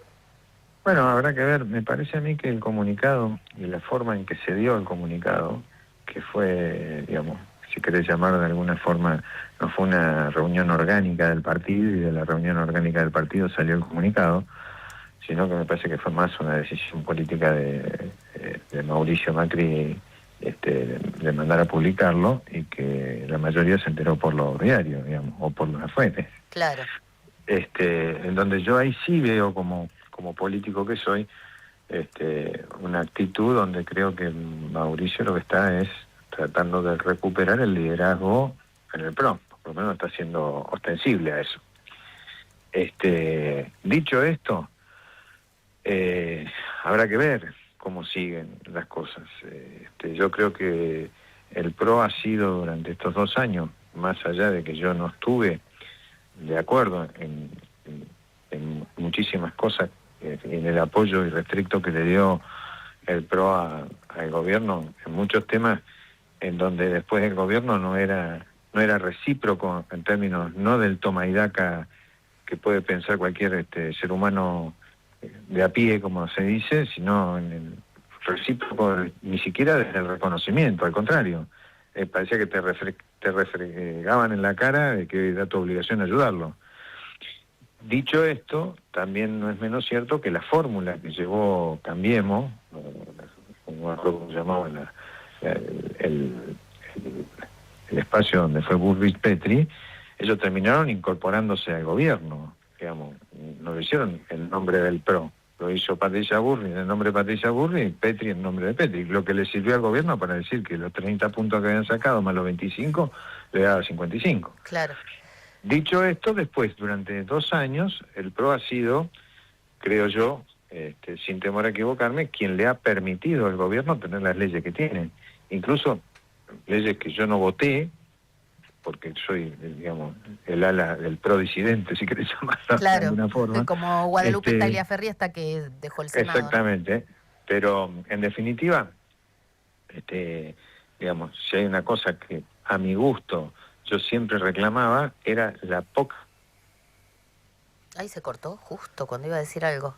Bueno, habrá que ver. Me parece a mí que el comunicado y la forma en que se dio el comunicado, que fue, digamos, si querés llamarlo de alguna forma, no fue una reunión orgánica del partido y de la reunión orgánica del partido salió el comunicado, sino que me parece que fue más una decisión política de Mauricio Macri de mandar a publicarlo y que la mayoría se enteró por los diarios, digamos, o por las fuentes. Claro. En donde yo ahí sí veo como político que soy, una actitud donde creo que Mauricio lo que está es tratando de recuperar el liderazgo en el PRO, por lo menos está siendo ostensible a eso. Dicho esto, habrá que ver cómo siguen las cosas. Yo creo que el PRO ha sido durante estos 2 años, más allá de que yo no estuve de acuerdo en muchísimas cosas, en el apoyo irrestricto que le dio el PRO al gobierno, en muchos temas en donde después el gobierno no era recíproco en términos no del toma y daca que puede pensar cualquier ser humano de a pie, como se dice, sino en el recíproco, ni siquiera desde el reconocimiento, al contrario. Parecía que te refregaban en la cara de que era tu obligación ayudarlo. Dicho esto, también no es menos cierto que la fórmula que llevó Cambiemos, como se llamaba el espacio donde fue Bullrich Petri, ellos terminaron incorporándose al gobierno, digamos, no lo hicieron en nombre del PRO, lo hizo Patricia Bullrich en nombre de Patricia Bullrich y Petri en nombre de Petri, lo que le sirvió al gobierno para decir que los 30 puntos que habían sacado más los 25 le daba 55. Claro. Dicho esto, después, durante 2 años, el PRO ha sido, creo yo, sin temor a equivocarme, quien le ha permitido al gobierno tener las leyes que tiene. Incluso leyes que yo no voté, porque soy, digamos, el ala del PRO disidente, si querés llamarlo de alguna forma. Como Guadalupe Tagliaferri hasta que dejó el Senado. Exactamente, ¿no? Pero en definitiva, digamos, si hay una cosa que a mi gusto yo siempre reclamaba, era la poca... Ahí se cortó, justo cuando iba a decir algo.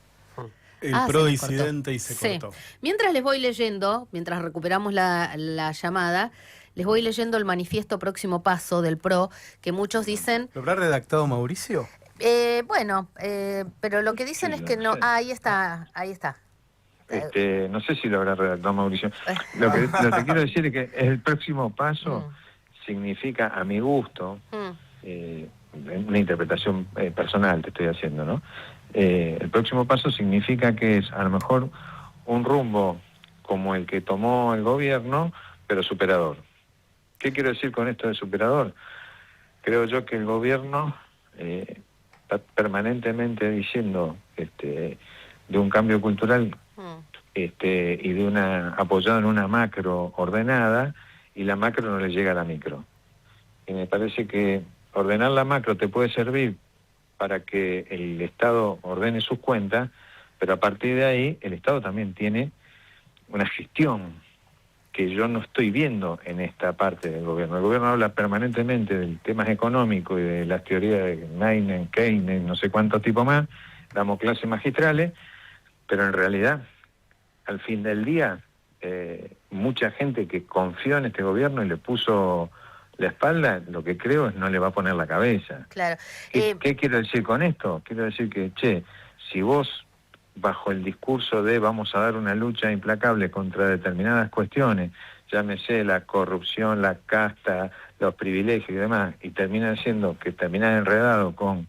El PRO disidente y se cortó. Mientras les voy leyendo, mientras recuperamos la llamada, les voy leyendo el manifiesto próximo paso del PRO, que muchos dicen... ¿Lo habrá redactado Mauricio? Pero lo que dicen es que no... ahí está. no sé si lo habrá redactado Mauricio. Lo que quiero decir es que el próximo paso significa, a mi gusto, una interpretación personal te estoy haciendo, ¿no? El próximo paso significa que es a lo mejor un rumbo como el que tomó el gobierno, pero superador. ¿Qué quiero decir con esto de superador? Creo yo que el gobierno está permanentemente diciendo de un cambio cultural y de apoyado en una macro ordenada, y la macro no le llega a la micro. Y me parece que ordenar la macro te puede servir para que el Estado ordene sus cuentas, pero a partir de ahí el Estado también tiene una gestión que yo no estoy viendo en esta parte del gobierno. El gobierno habla permanentemente de temas económicos y de las teorías de Neynes, Keynes, no sé cuántos tipos más, damos clases magistrales, pero en realidad, al fin del día, mucha gente que confió en este gobierno y le puso la espalda, lo que creo es no le va a poner la cabeza. Claro. ¿Qué quiero decir con esto? Quiero decir que, si vos, bajo el discurso de vamos a dar una lucha implacable contra determinadas cuestiones, llámese la corrupción, la casta, los privilegios y demás, y terminas enredado con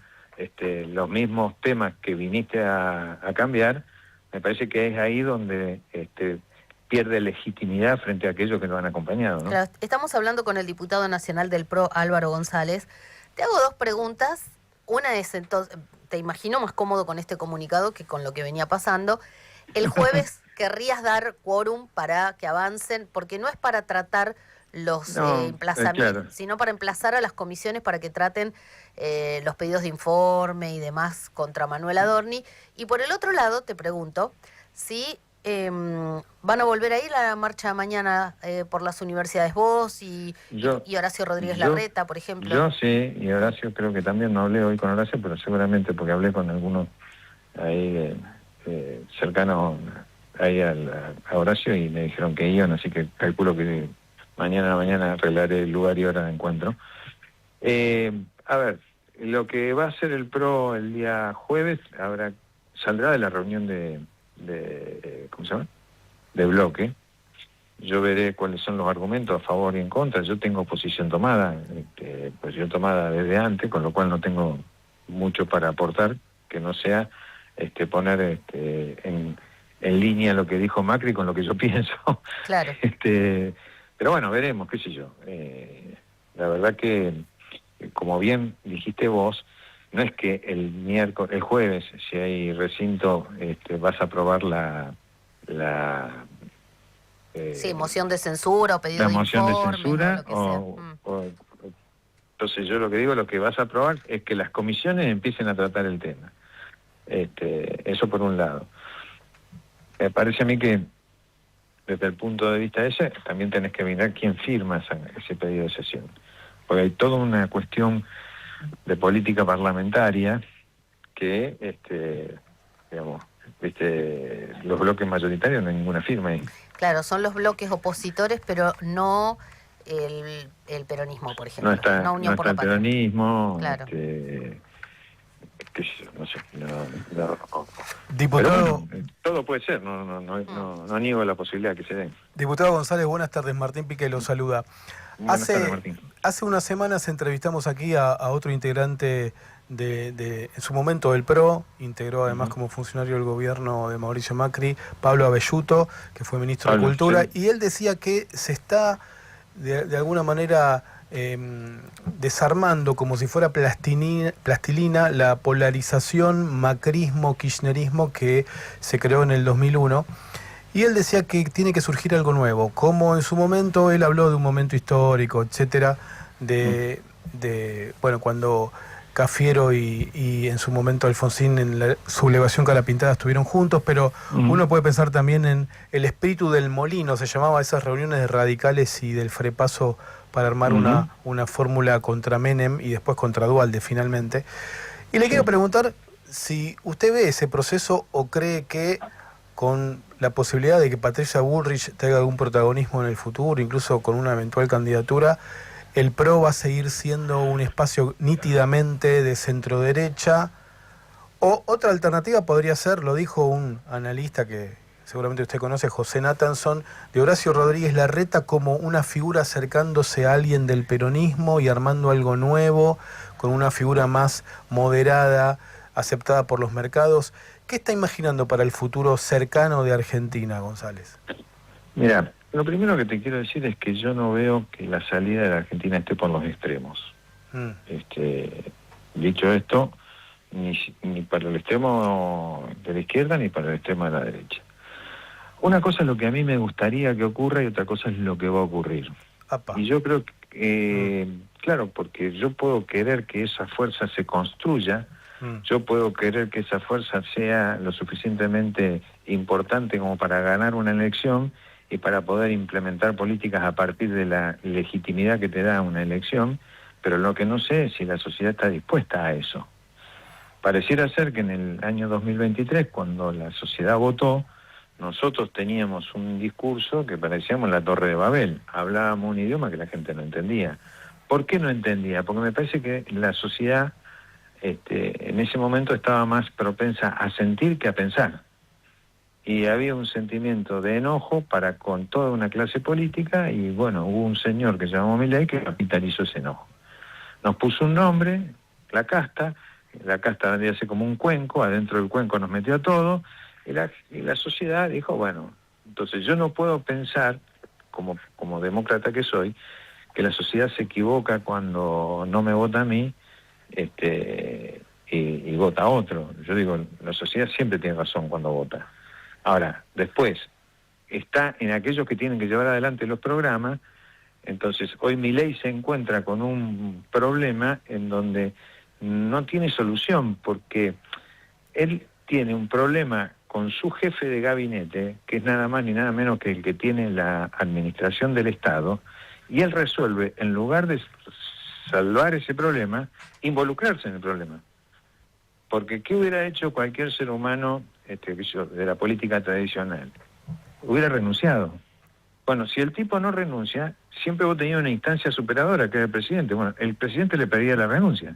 los mismos temas que viniste a cambiar, me parece que es ahí donde pierde legitimidad frente a aquellos que lo han acompañado, ¿no? Claro, estamos hablando con el diputado nacional del PRO, Álvaro González. Te hago dos preguntas. Una es, entonces, te imagino más cómodo con este comunicado que con lo que venía pasando. El jueves querrías dar quórum para que avancen, porque no es para tratar los emplazamientos, claro, sino para emplazar a las comisiones para que traten los pedidos de informe y demás contra Manuel Adorni. Y por el otro lado, te pregunto si van a volver a ir a la marcha mañana por las universidades, vos y Horacio Rodríguez Larreta, por ejemplo. Yo sí, y Horacio creo que también, no hablé hoy con Horacio, pero seguramente porque hablé con algunos ahí cercanos ahí a Horacio y me dijeron que iban, así que calculo que mañana a la mañana arreglaré el lugar y hora de encuentro. A ver, lo que va a hacer el PRO el día jueves saldrá de la reunión de ¿cómo se llama? De bloque. Yo veré cuáles son los argumentos a favor y en contra. Yo tengo posición tomada, posición tomada desde antes, con lo cual no tengo mucho para aportar, que no sea poner en línea lo que dijo Macri con lo que yo pienso. Claro. Pero bueno, veremos, qué sé yo. La verdad que, como bien dijiste vos, no es que el jueves, si hay recinto, vas a aprobar sí, moción de censura o pedido de informe. La moción de censura, o entonces yo lo que digo, lo que vas a aprobar es que las comisiones empiecen a tratar el tema. Eso por un lado. Me parece a mí que, desde el punto de vista ese, también tenés que mirar quién firma ese pedido de sesión. Porque hay toda una cuestión de política parlamentaria que, los bloques mayoritarios no hay ninguna firma ahí. Claro, son los bloques opositores, pero no el peronismo, por ejemplo. No está Unión por la el Patria. peronismo, Claro. no sé, Diputado, pero bueno, todo puede ser, no niego la posibilidad que se den. Diputado González, buenas tardes. Martín Pique lo saluda. Buenas tardes, Martín. Hace unas semanas entrevistamos aquí a otro integrante en su momento del PRO, integró además como funcionario del gobierno de Mauricio Macri, Pablo Abelluto, que fue ministro de Cultura, sí. Y él decía que se está de alguna manera desarmando como si fuera plastilina la polarización macrismo-kirchnerismo que se creó en el 2001. Y él decía que tiene que surgir algo nuevo, como en su momento él habló de un momento histórico, etcétera, bueno, cuando Cafiero y en su momento Alfonsín en la sublevación Calapintada estuvieron juntos, pero uno puede pensar también en el espíritu del molino, se llamaba esas reuniones de radicales y del Frepaso para armar una fórmula contra Menem y después contra Duhalde finalmente. Y le quiero preguntar si usted ve ese proceso o cree que con la posibilidad de que Patricia Bullrich tenga algún protagonismo en el futuro, incluso con una eventual candidatura, el PRO va a seguir siendo un espacio nítidamente de centro-derecha, o otra alternativa podría ser, lo dijo un analista que seguramente usted conoce, José Nathanson, de Horacio Rodríguez Larreta como una figura acercándose a alguien del peronismo y armando algo nuevo, con una figura más moderada, aceptada por los mercados. ¿Qué está imaginando para el futuro cercano de Argentina, González? Mira, lo primero que te quiero decir es que yo no veo que la salida de la Argentina esté por los extremos. Dicho esto, ni para el extremo de la izquierda ni para el extremo de la derecha. Una cosa es lo que a mí me gustaría que ocurra y otra cosa es lo que va a ocurrir. Y yo creo que, claro, porque yo puedo querer que esa fuerza se construya, yo puedo querer que esa fuerza sea lo suficientemente importante como para ganar una elección y para poder implementar políticas a partir de la legitimidad que te da una elección, pero lo que no sé es si la sociedad está dispuesta a eso. Pareciera ser que en el año 2023, cuando la sociedad votó, nosotros teníamos un discurso que parecíamos la Torre de Babel. Hablábamos un idioma que la gente no entendía. ¿Por qué no entendía? Porque me parece que la sociedad en ese momento estaba más propensa a sentir que a pensar. Y había un sentimiento de enojo para con toda una clase política y bueno, hubo un señor que se llamó Milei que capitalizó ese enojo. Nos puso un nombre, la casta vendría a ser como un cuenco, adentro del cuenco nos metió a todo y la sociedad dijo, bueno, entonces yo no puedo pensar, como demócrata que soy, que la sociedad se equivoca cuando no me vota a mí y vota a otro. Yo digo, la sociedad siempre tiene razón cuando vota. Ahora, después, está en aquellos que tienen que llevar adelante los programas. Entonces, hoy Milei se encuentra con un problema en donde no tiene solución, porque él tiene un problema con su jefe de gabinete, que es nada más ni nada menos que el que tiene la administración del Estado, y él resuelve, en lugar de salvar ese problema, involucrarse en el problema. Porque ¿qué hubiera hecho cualquier ser humano de la política tradicional? Hubiera renunciado. Bueno, si el tipo no renuncia, siempre vos tenías una instancia superadora, que era el presidente. Bueno, el presidente le pedía la renuncia.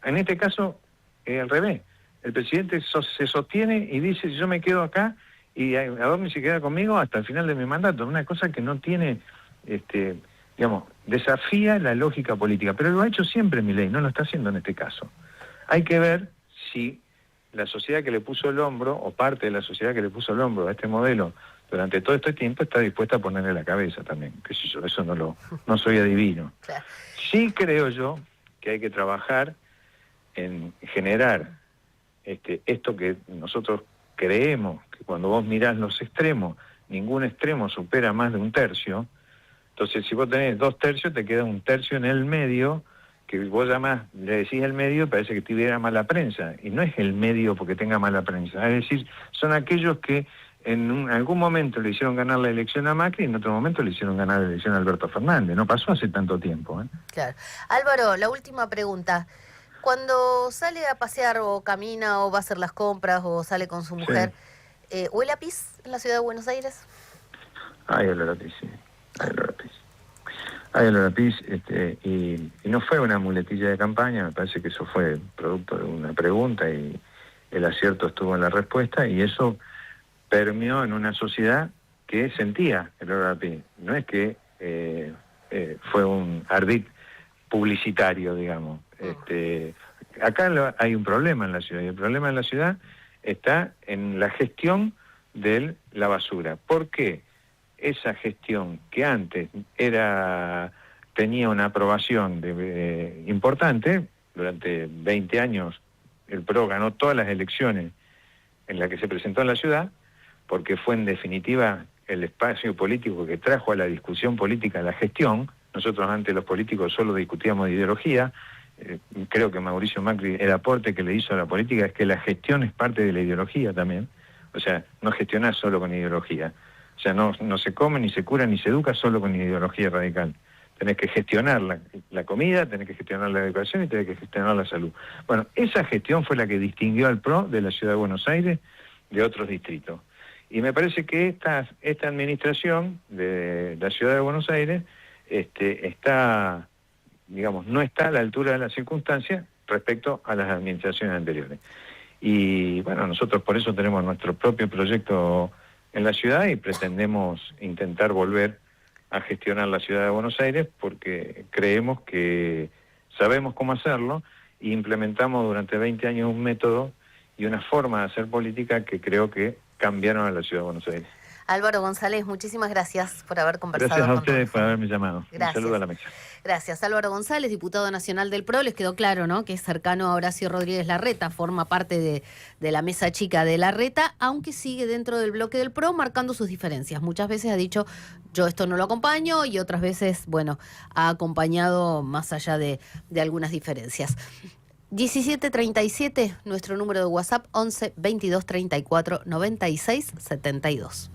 En este caso, al revés. El presidente se sostiene y dice, yo me quedo acá y Adorni se queda conmigo hasta el final de mi mandato. Una cosa que no tiene, desafía la lógica política. Pero lo ha hecho siempre Milei, no lo está haciendo en este caso. Hay que ver si la sociedad que le puso el hombro, o parte de la sociedad que le puso el hombro a este modelo durante todo este tiempo, está dispuesta a ponerle la cabeza también. Qué sé yo, eso no soy adivino. Claro. Sí creo yo que hay que trabajar en generar esto que nosotros creemos, que cuando vos mirás los extremos, ningún extremo supera más de un tercio. Entonces, si vos tenés 2 tercios, te queda un tercio en el medio, que vos le decís el medio, parece que tuviera mala prensa. Y no es el medio porque tenga mala prensa. Es decir, son aquellos que en algún momento le hicieron ganar la elección a Macri y en otro momento le hicieron ganar la elección a Alberto Fernández. No pasó hace tanto tiempo. Claro. Álvaro, la última pregunta. Cuando sale a pasear o camina o va a hacer las compras o sale con su mujer, sí. ¿Huele a pis en la ciudad de Buenos Aires? Hay olor a pis, sí. Hay olor a pis, y no fue una muletilla de campaña, me parece que eso fue producto de una pregunta y el acierto estuvo en la respuesta, y eso permeó en una sociedad que sentía el olor a pis. No es que fue un ardid publicitario, digamos. Acá hay un problema en la ciudad, y el problema en la ciudad está en la gestión de la basura. ¿Por qué? Esa gestión que antes tenía una aprobación importante, durante 20 años el PRO ganó todas las elecciones en las que se presentó en la ciudad, porque fue en definitiva el espacio político que trajo a la discusión política la gestión. Nosotros antes los políticos solo discutíamos de ideología. Creo que Mauricio Macri, el aporte que le hizo a la política es que la gestión es parte de la ideología también. O sea, no gestionás solo con ideología. O sea, no se come, ni se cura, ni se educa solo con ideología radical. Tenés que gestionar la comida, tenés que gestionar la educación y tenés que gestionar la salud. Bueno, esa gestión fue la que distinguió al PRO de la Ciudad de Buenos Aires de otros distritos. Y me parece que esta administración de la Ciudad de Buenos Aires está, digamos, no está a la altura de las circunstancias respecto a las administraciones anteriores. Y bueno, nosotros por eso tenemos nuestro propio proyecto en la ciudad y pretendemos intentar volver a gestionar la Ciudad de Buenos Aires, porque creemos que sabemos cómo hacerlo e implementamos durante 20 años un método y una forma de hacer política que creo que cambiaron a la Ciudad de Buenos Aires. Álvaro González, muchísimas gracias por haber conversado. Gracias a ustedes por haberme llamado. Gracias. Un saludo a la mesa. Gracias. Álvaro González, diputado nacional del PRO. Les quedó claro, ¿no?, que es cercano a Horacio Rodríguez Larreta, forma parte de la mesa chica de Larreta, aunque sigue dentro del bloque del PRO marcando sus diferencias. Muchas veces ha dicho, yo esto no lo acompaño, y otras veces, bueno, ha acompañado más allá de algunas diferencias. 1737, nuestro número de WhatsApp, 11 22 34 96 72.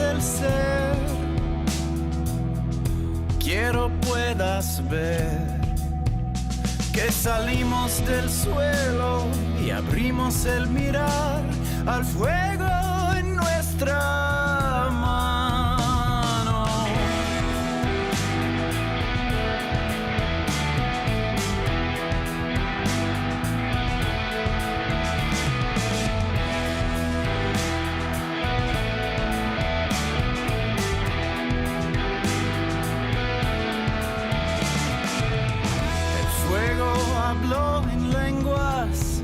del ser. Quiero puedas ver que salimos del suelo y abrimos el mirar al fuego en nuestra mano. Habló en lenguas,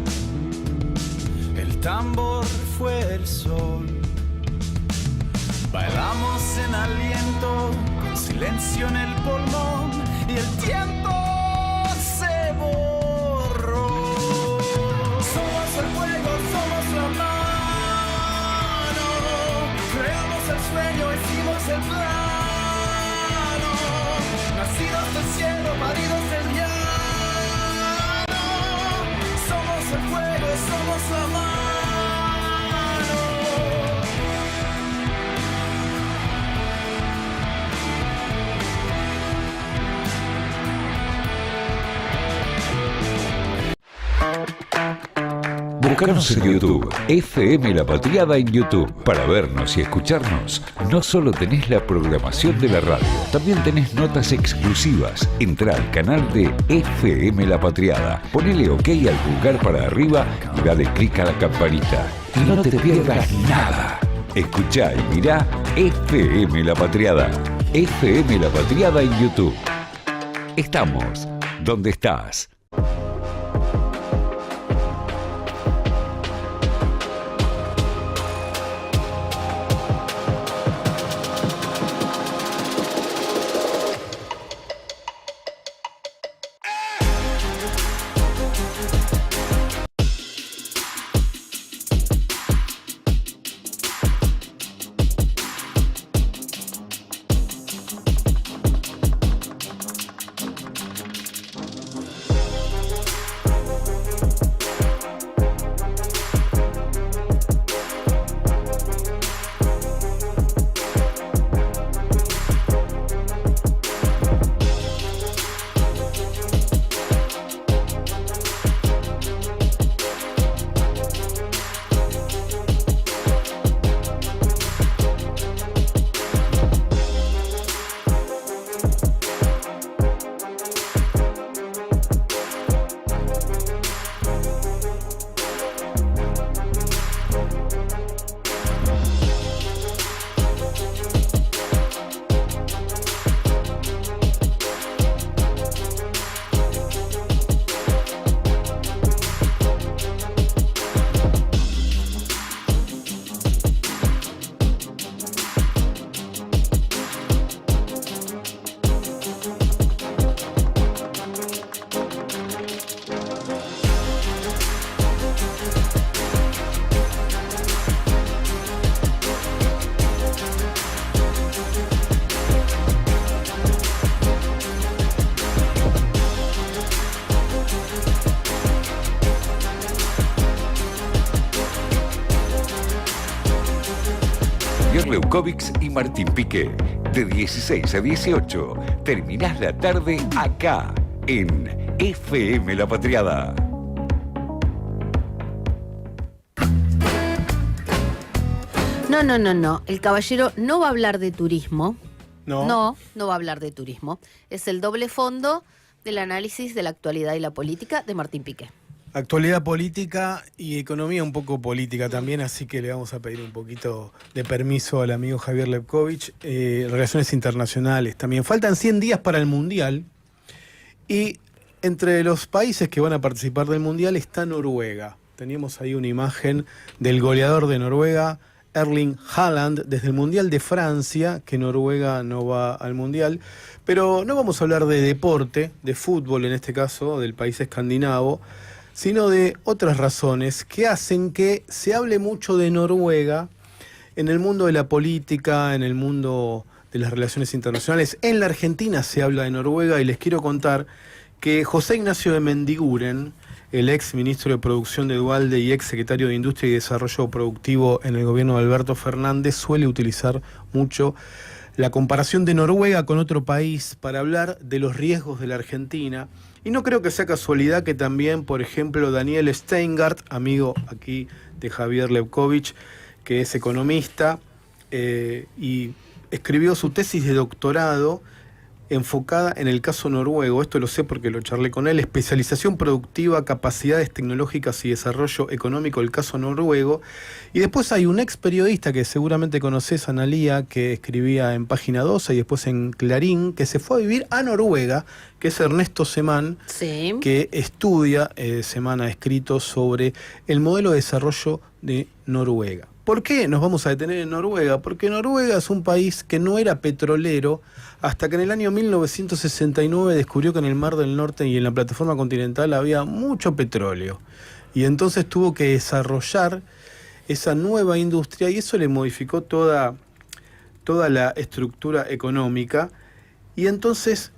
el tambor fue el sol. Bailamos en aliento, con silencio en el pulmón, y el tiempo se borró. Somos el fuego, somos la mano, creamos el sueño, hicimos el plano, nacidos del cielo, paridos del llano. Somos el fuego, somos la mano. Búscanos en YouTube, FM La Patriada en YouTube. Para vernos y escucharnos, no solo tenés la programación de la radio, también tenés notas exclusivas. Entrá al canal de FM La Patriada, ponele OK al pulgar para arriba y dale clic a la campanita. Y no te pierdas nada. Escuchá y mirá FM La Patriada. FM La Patriada en YouTube. Estamos donde estás. Leukovics y Martín Piqué, de 16 a 18. Terminás la tarde acá, en FM La Patriada. No. El caballero no va a hablar de turismo. No. No va a hablar de turismo. Es el doble fondo del análisis de la actualidad y la política de Martín Piqué. Actualidad política y economía un poco política también, así que le vamos a pedir un poquito de permiso al amigo Javier Leukovics. Relaciones internacionales también. Faltan 100 días para el Mundial y entre los países que van a participar del Mundial está Noruega. Teníamos ahí una imagen del goleador de Noruega, Erling Haaland, desde el Mundial de Francia, que Noruega no va al Mundial. Pero no vamos a hablar de deporte, de fútbol en este caso, del país escandinavo, sino de otras razones que hacen que se hable mucho de Noruega en el mundo de la política, en el mundo de las relaciones internacionales. En la Argentina se habla de Noruega y les quiero contar que José Ignacio de Mendiguren el ex ministro de Producción de Duhalde y ex secretario de Industria y Desarrollo Productivo en el gobierno de Alberto Fernández, suele utilizar mucho la comparación de Noruega con otro país para hablar de los riesgos de la Argentina. Y no creo que sea casualidad que también, por ejemplo, Daniel Steingart, amigo aquí de Javier Levkovich, que es economista, y escribió su tesis de doctorado enfocada en el caso noruego. Esto lo sé porque lo charlé con él: especialización productiva, capacidades tecnológicas y desarrollo económico, el caso noruego. Y después hay un ex periodista que seguramente conocés, Analía, que escribía en Página 12 y después en Clarín, que se fue a vivir a Noruega, que es Ernesto Semán, Sí. que estudia, Semán ha escrito sobre el modelo de desarrollo de Noruega. ¿Por qué nos vamos a detener en Noruega? Porque Noruega es un país que no era petrolero hasta que en el año 1969 descubrió que en el Mar del Norte y en la plataforma continental había mucho petróleo. Y entonces tuvo que desarrollar esa nueva industria y eso le modificó toda la estructura económica. Y entonces,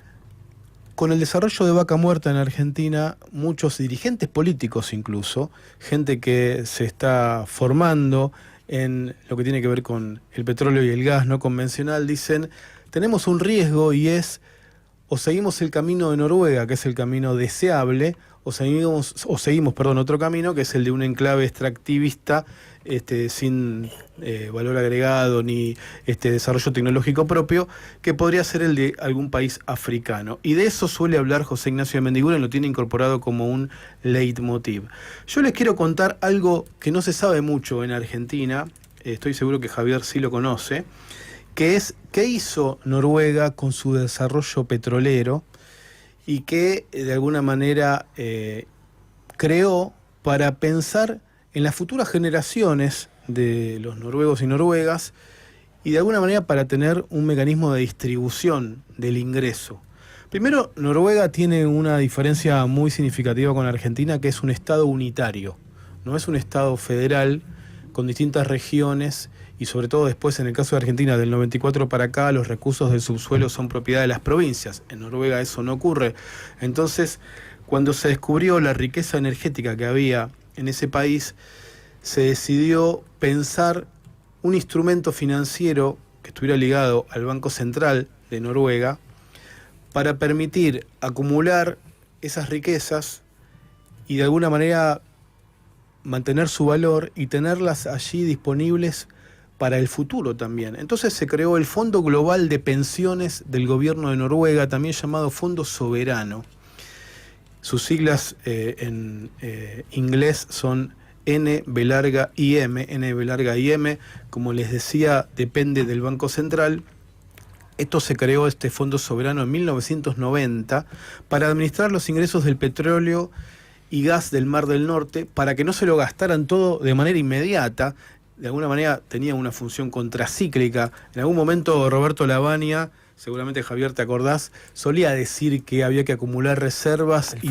con el desarrollo de Vaca Muerta en Argentina, muchos dirigentes políticos incluso, gente que se está formando en lo que tiene que ver con el petróleo y el gas no convencional, dicen: tenemos un riesgo y es o seguimos el camino de Noruega, que es el camino deseable, o seguimos otro camino que es el de un enclave extractivista sin valor agregado ni desarrollo tecnológico propio, que podría ser el de algún país africano. Y de eso suele hablar José Ignacio de Mendiguren, lo tiene incorporado como un leitmotiv. Yo les quiero contar algo que no se sabe mucho en Argentina, estoy seguro que Javier sí lo conoce, que es qué hizo Noruega con su desarrollo petrolero y que de alguna manera creó para pensar en las futuras generaciones de los noruegos y noruegas y de alguna manera para tener un mecanismo de distribución del ingreso. Primero, Noruega tiene una diferencia muy significativa con Argentina, que es un estado unitario, no es un estado federal con distintas regiones. Y sobre todo después, en el caso de Argentina, del 94 para acá, los recursos del subsuelo son propiedad de las provincias. En Noruega eso no ocurre. Entonces, cuando se descubrió la riqueza energética que había en ese país, se decidió pensar un instrumento financiero que estuviera ligado al Banco Central de Noruega para permitir acumular esas riquezas y de alguna manera mantener su valor y tenerlas allí disponibles para el futuro también. Entonces se creó el Fondo Global de Pensiones del Gobierno de Noruega, también llamado Fondo Soberano. Sus siglas en inglés son NB_IM, como les decía, depende del Banco Central. Esto se creó, este Fondo Soberano, en 1990 para administrar los ingresos del petróleo y gas del Mar del Norte, para que no se lo gastaran todo de manera inmediata. De alguna manera tenía una función contracíclica. En algún momento Roberto Lavagna, seguramente Javier te acordás, solía decir que había que acumular reservas y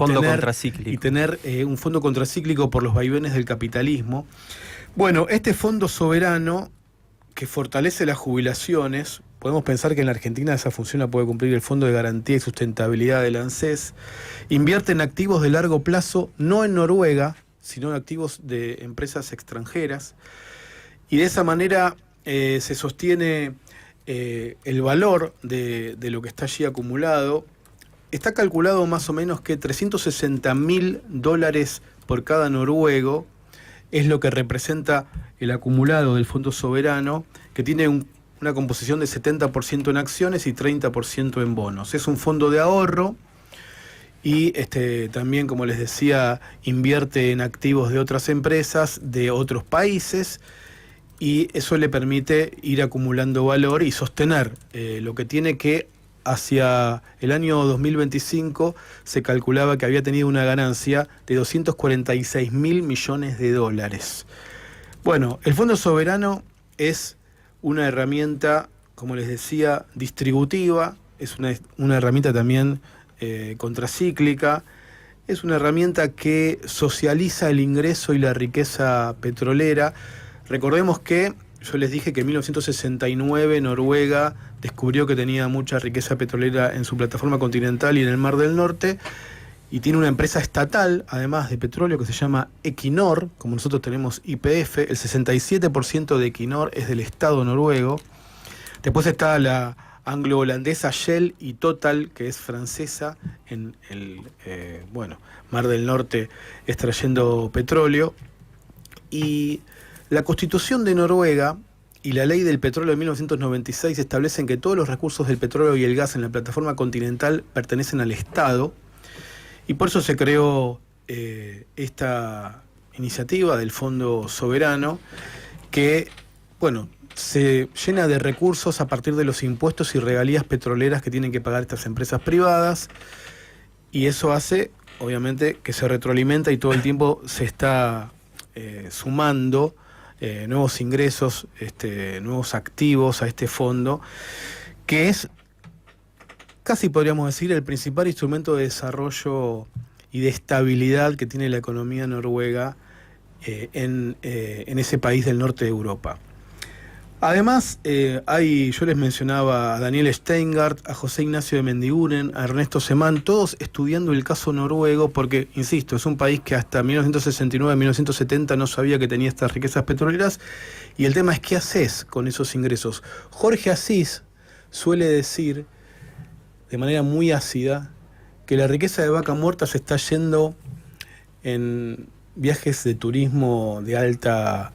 tener un fondo contracíclico por los vaivenes del capitalismo. Bueno, este fondo soberano que fortalece las jubilaciones, podemos pensar que en la Argentina esa función la puede cumplir el Fondo de Garantía y Sustentabilidad del ANSES, invierte en activos de largo plazo, no en Noruega, sino en activos de empresas extranjeras. Y de esa manera se sostiene el valor de lo que está allí acumulado. Está calculado más o menos que $360.000 por cada noruego es lo que representa el acumulado del Fondo Soberano, que tiene una composición de 70% en acciones y 30% en bonos. Es un fondo de ahorro y también, como les decía, invierte en activos de otras empresas, de otros países, y eso le permite ir acumulando valor y sostener lo que tiene, que hacia el año 2025 se calculaba que había tenido una ganancia de $246.000 millones. Bueno, el Fondo Soberano es una herramienta, como les decía, distributiva, es una herramienta también contracíclica, es una herramienta que socializa el ingreso y la riqueza petrolera. Recordemos que yo les dije que en 1969 y tiene una empresa estatal, además de petróleo, que se llama Equinor, como nosotros tenemos YPF. El 67% de Equinor es del Estado noruego. Después está la anglo-holandesa Shell y Total, que es francesa, en el Mar del Norte, extrayendo petróleo. Y la Constitución de Noruega y la Ley del Petróleo de 1996 establecen que todos los recursos del petróleo y el gas en la plataforma continental pertenecen al Estado, y por eso se creó esta iniciativa del Fondo Soberano, que, bueno, se llena de recursos a partir de los impuestos y regalías petroleras que tienen que pagar estas empresas privadas, y eso hace, obviamente, que se retroalimenta y todo el tiempo se está sumando nuevos ingresos, nuevos activos a este fondo, que es, casi podríamos decir, el principal instrumento de desarrollo y de estabilidad que tiene la economía noruega en ese país del norte de Europa. Además, yo les mencionaba a Daniel Steingart, a José Ignacio de Mendiguren, a Ernesto Semán, todos estudiando el caso noruego, porque, insisto, es un país que hasta 1969-1970 no sabía que tenía estas riquezas petroleras, y el tema es qué haces con esos ingresos. Jorge Asís suele decir, de manera muy ácida, que la riqueza de Vaca Muerta se está yendo en viajes de turismo de alta...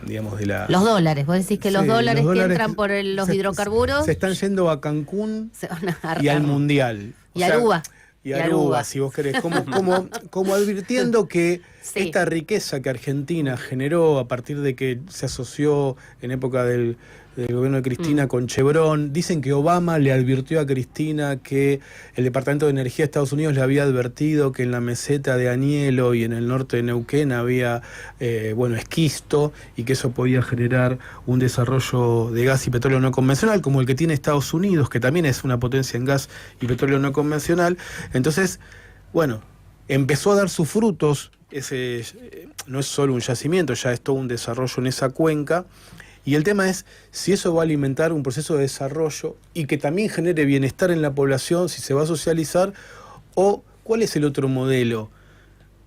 digamos, de la... Los dólares, vos decís que los dólares que entran por los hidrocarburos... Se están yendo a Cancún se van a y al Mundial. Y a Aruba. Y Aruba, si vos querés. Como advirtiendo que esta riqueza que Argentina generó a partir de que se asoció en época del gobierno de Cristina con Chevron. Dicen que Obama le advirtió a Cristina que el Departamento de Energía de Estados Unidos le había advertido que en la meseta de Anielo y en el norte de Neuquén había esquisto, y que eso podía generar un desarrollo de gas y petróleo no convencional, como el que tiene Estados Unidos, que también es una potencia en gas y petróleo no convencional. Entonces, empezó a dar sus frutos. Ese no es solo un yacimiento, ya es todo un desarrollo en esa cuenca. Y el tema es si eso va a alimentar un proceso de desarrollo y que también genere bienestar en la población, si se va a socializar, o cuál es el otro modelo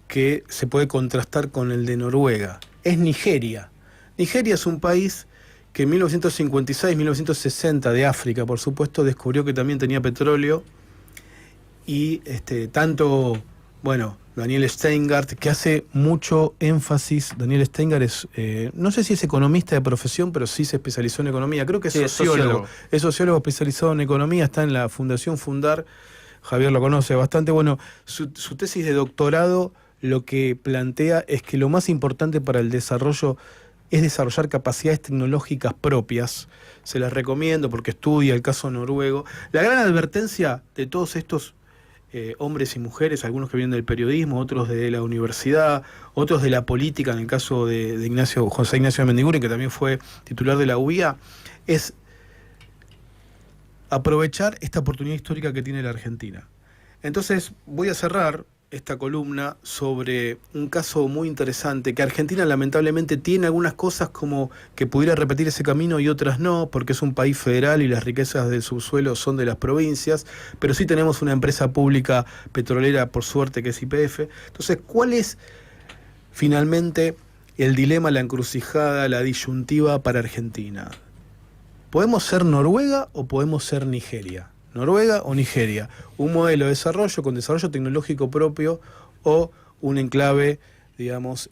que se puede contrastar con el de Noruega. Es Nigeria. Nigeria es un país que en 1956-1960 de África, por supuesto, descubrió que también tenía petróleo, y Daniel Steingart, que hace mucho énfasis. Daniel Steingart es, no sé si es economista de profesión, pero sí se especializó en economía. Creo que es sociólogo. Es sociólogo especializado en economía, está en la Fundación Fundar. Javier lo conoce bastante. Su tesis de doctorado lo que plantea es que lo más importante para el desarrollo es desarrollar capacidades tecnológicas propias. Se las recomiendo porque estudia el caso noruego. La gran advertencia de todos estos hombres y mujeres, algunos que vienen del periodismo, otros de la universidad, otros de la política, en el caso de José Ignacio de Mendiguren, que también fue titular de la UIA, es aprovechar esta oportunidad histórica que tiene la Argentina. Entonces voy a cerrar esta columna sobre un caso muy interesante, que Argentina lamentablemente tiene algunas cosas como que pudiera repetir ese camino y otras no, porque es un país federal y las riquezas del subsuelo son de las provincias, pero sí tenemos una empresa pública petrolera, por suerte, que es YPF. Entonces, ¿cuál es finalmente el dilema, la encrucijada, la disyuntiva para Argentina? ¿Podemos ser Noruega o podemos ser Nigeria? Noruega o Nigeria, un modelo de desarrollo con desarrollo tecnológico propio, o un enclave, digamos,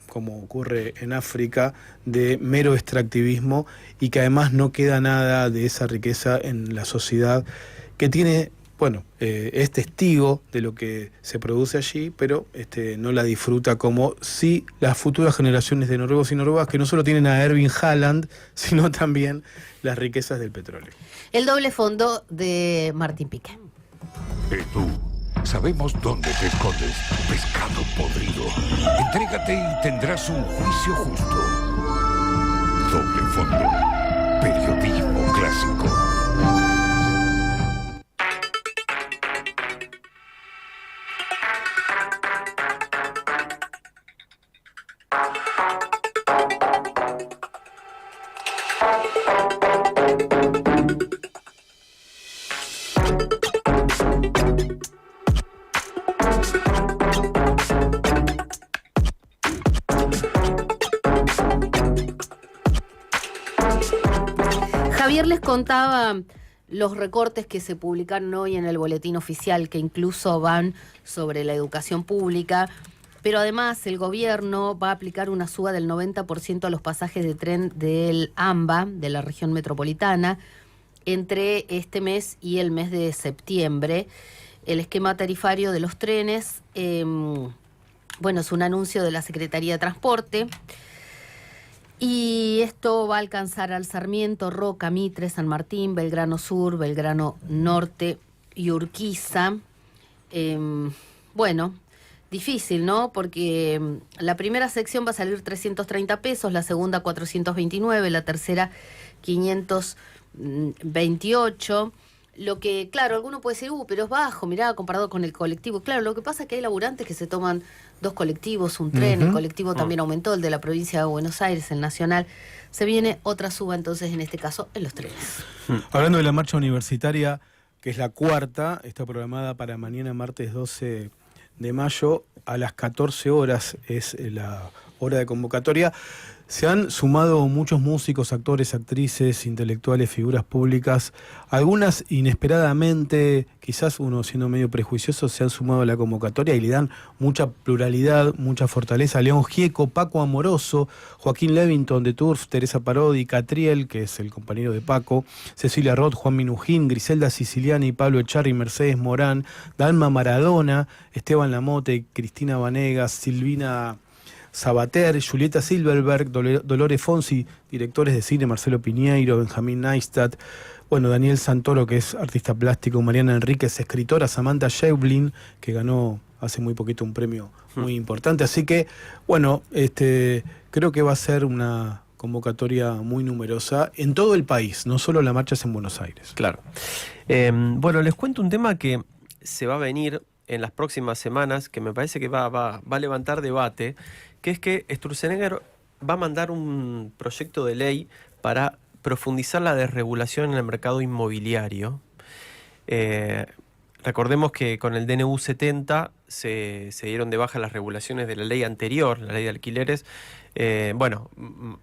como ocurre en África, de mero extractivismo, y que además no queda nada de esa riqueza en la sociedad que tiene, es testigo de lo que se produce allí, pero no la disfruta como si las futuras generaciones de noruegos y noruegas, que no solo tienen a Erving Haaland, sino también las riquezas del petróleo. El doble fondo de Martín Piqué. Tú, sabemos dónde te escondes, pescado podrido. Entrégate y tendrás un juicio justo. Doble fondo. Periodismo clásico. Javier les contaba los recortes que se publicaron hoy en el boletín oficial, que incluso van sobre la educación pública, pero además el gobierno va a aplicar una suba del 90% a los pasajes de tren del AMBA, de la región metropolitana, entre este mes y el mes de septiembre. El esquema tarifario de los trenes, es un anuncio de la Secretaría de Transporte. Y esto va a alcanzar al Sarmiento, Roca, Mitre, San Martín, Belgrano Sur, Belgrano Norte y Urquiza. Difícil, ¿no? Porque la primera sección va a salir 330 pesos, la segunda 429, la tercera 528. Lo que, claro, alguno puede decir, pero es bajo, mirá, comparado con el colectivo. Claro, lo que pasa es que hay laburantes que se toman 2 colectivos, un tren, el colectivo también aumentó, el de la provincia de Buenos Aires, el nacional. Se viene otra suba, entonces, en este caso, en los trenes. Hablando de la marcha universitaria, que es la cuarta, está programada para mañana, martes 12 de mayo, a las 14 horas es la hora de convocatoria. Se han sumado muchos músicos, actores, actrices, intelectuales, figuras públicas. Algunas inesperadamente, quizás uno siendo medio prejuicioso, se han sumado a la convocatoria y le dan mucha pluralidad, mucha fortaleza. León Gieco, Paco Amoroso, Joaquín Levington de Turf, Teresa Parodi, Catriel, que es el compañero de Paco, Cecilia Roth, Juan Minujín, Griselda Siciliani, Pablo Echarri, Mercedes Morán, Dalma Maradona, Esteban Lamote, Cristina Vanegas, Silvina Sabater, Julieta Silverberg, Dolores Fonsi, directores de cine, Marcelo Piñeiro, Benjamín Neistat, Daniel Santoro, que es artista plástico, Mariana Enríquez, escritora, Samantha Schweblin, que ganó hace muy poquito un premio muy importante. Así que, creo que va a ser una convocatoria muy numerosa en todo el país, no solo la marcha es en Buenos Aires. Claro. Les cuento un tema que se va a venir en las próximas semanas, que me parece que va a levantar debate, que es que Sturzenegger va a mandar un proyecto de ley para profundizar la desregulación en el mercado inmobiliario. Recordemos que con el DNU 70 se dieron de baja las regulaciones de la ley anterior, la ley de alquileres.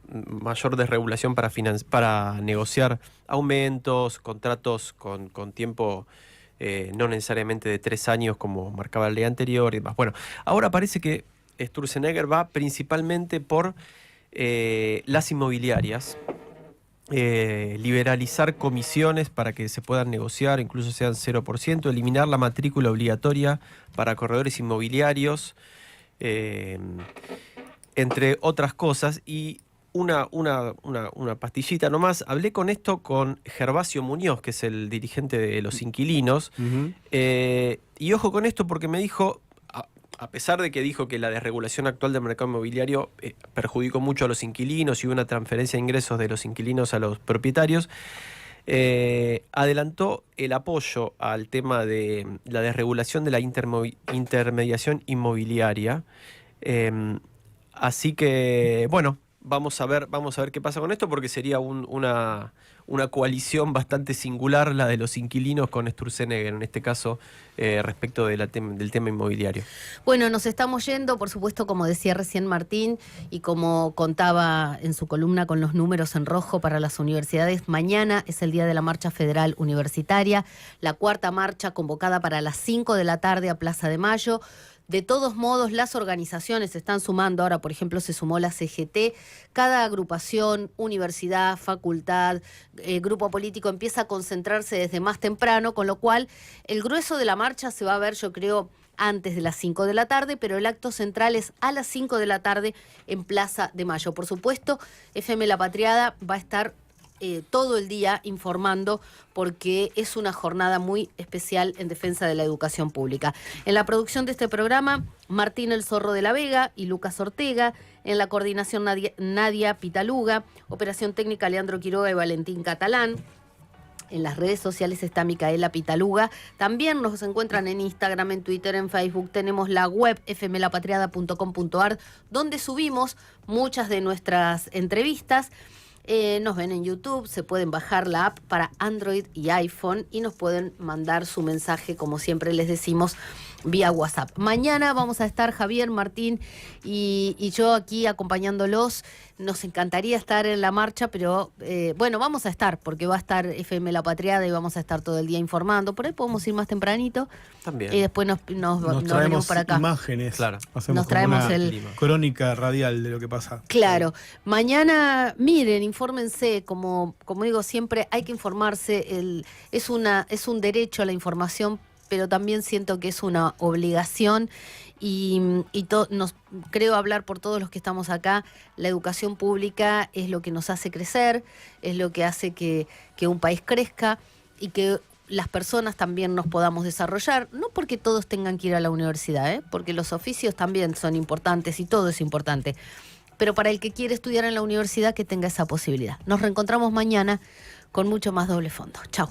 Mayor desregulación para negociar aumentos, contratos con tiempo no necesariamente de 3 años como marcaba la ley anterior y demás. Ahora parece que Sturzenegger va principalmente por las inmobiliarias, liberalizar comisiones para que se puedan negociar, incluso sean 0%, eliminar la matrícula obligatoria para corredores inmobiliarios, entre otras cosas. Y una pastillita nomás, hablé con Gervasio Muñoz, que es el dirigente de los inquilinos, y ojo con esto porque me dijo, a pesar de que dijo que la desregulación actual del mercado inmobiliario perjudicó mucho a los inquilinos y hubo una transferencia de ingresos de los inquilinos a los propietarios, adelantó el apoyo al tema de la desregulación de la intermediación inmobiliaria. Así que, vamos a ver qué pasa con esto, porque sería una coalición bastante singular la de los inquilinos con Sturzenegger, en este caso, respecto del tema inmobiliario. Nos estamos yendo, por supuesto, como decía recién Martín, y como contaba en su columna con los números en rojo para las universidades, mañana es el día de la Marcha Federal Universitaria, la cuarta marcha convocada para las 5 de la tarde a Plaza de Mayo. De todos modos, las organizaciones se están sumando. Ahora, por ejemplo, se sumó la CGT. Cada agrupación, universidad, facultad, grupo político empieza a concentrarse desde más temprano, con lo cual el grueso de la marcha se va a ver, yo creo, antes de las 5 de la tarde, pero el acto central es a las 5 de la tarde en Plaza de Mayo. Por supuesto, FM La Patriada va a estar todo el día informando, porque es una jornada muy especial en defensa de la educación pública. En la producción de este programa, Martín El Zorro de la Vega y Lucas Ortega. En la coordinación, Nadia Pitaluga. Operación técnica, Leandro Quiroga y Valentín Catalán. En las redes sociales está Micaela Pitaluga. También nos encuentran en Instagram, en Twitter, en Facebook. Tenemos la web fmlapatriada.com.ar, donde subimos muchas de nuestras entrevistas. Nos ven en YouTube, se pueden bajar la app para Android y iPhone y nos pueden mandar su mensaje, como siempre les decimos, vía WhatsApp. Mañana vamos a estar Javier, Martín y yo aquí acompañándolos. Nos encantaría estar en la marcha, pero bueno, vamos a estar, porque va a estar FM La Patriada y vamos a estar todo el día informando. Por ahí podemos ir más tempranito. También. Y después nos venimos traemos para acá. imágenes. Claro. Hacemos Nos como traemos una el... crónica radial de lo que pasa. Claro, mañana miren, infórmense, como digo siempre, hay que informarse, es un derecho a la información, pero también siento que es una obligación y creo hablar por todos los que estamos acá, la educación pública es lo que nos hace crecer, es lo que hace que un país crezca y que las personas también nos podamos desarrollar, no porque todos tengan que ir a la universidad, porque los oficios también son importantes y todo es importante, pero para el que quiere estudiar en la universidad que tenga esa posibilidad. Nos reencontramos mañana con mucho más Doble Fondo. Chao.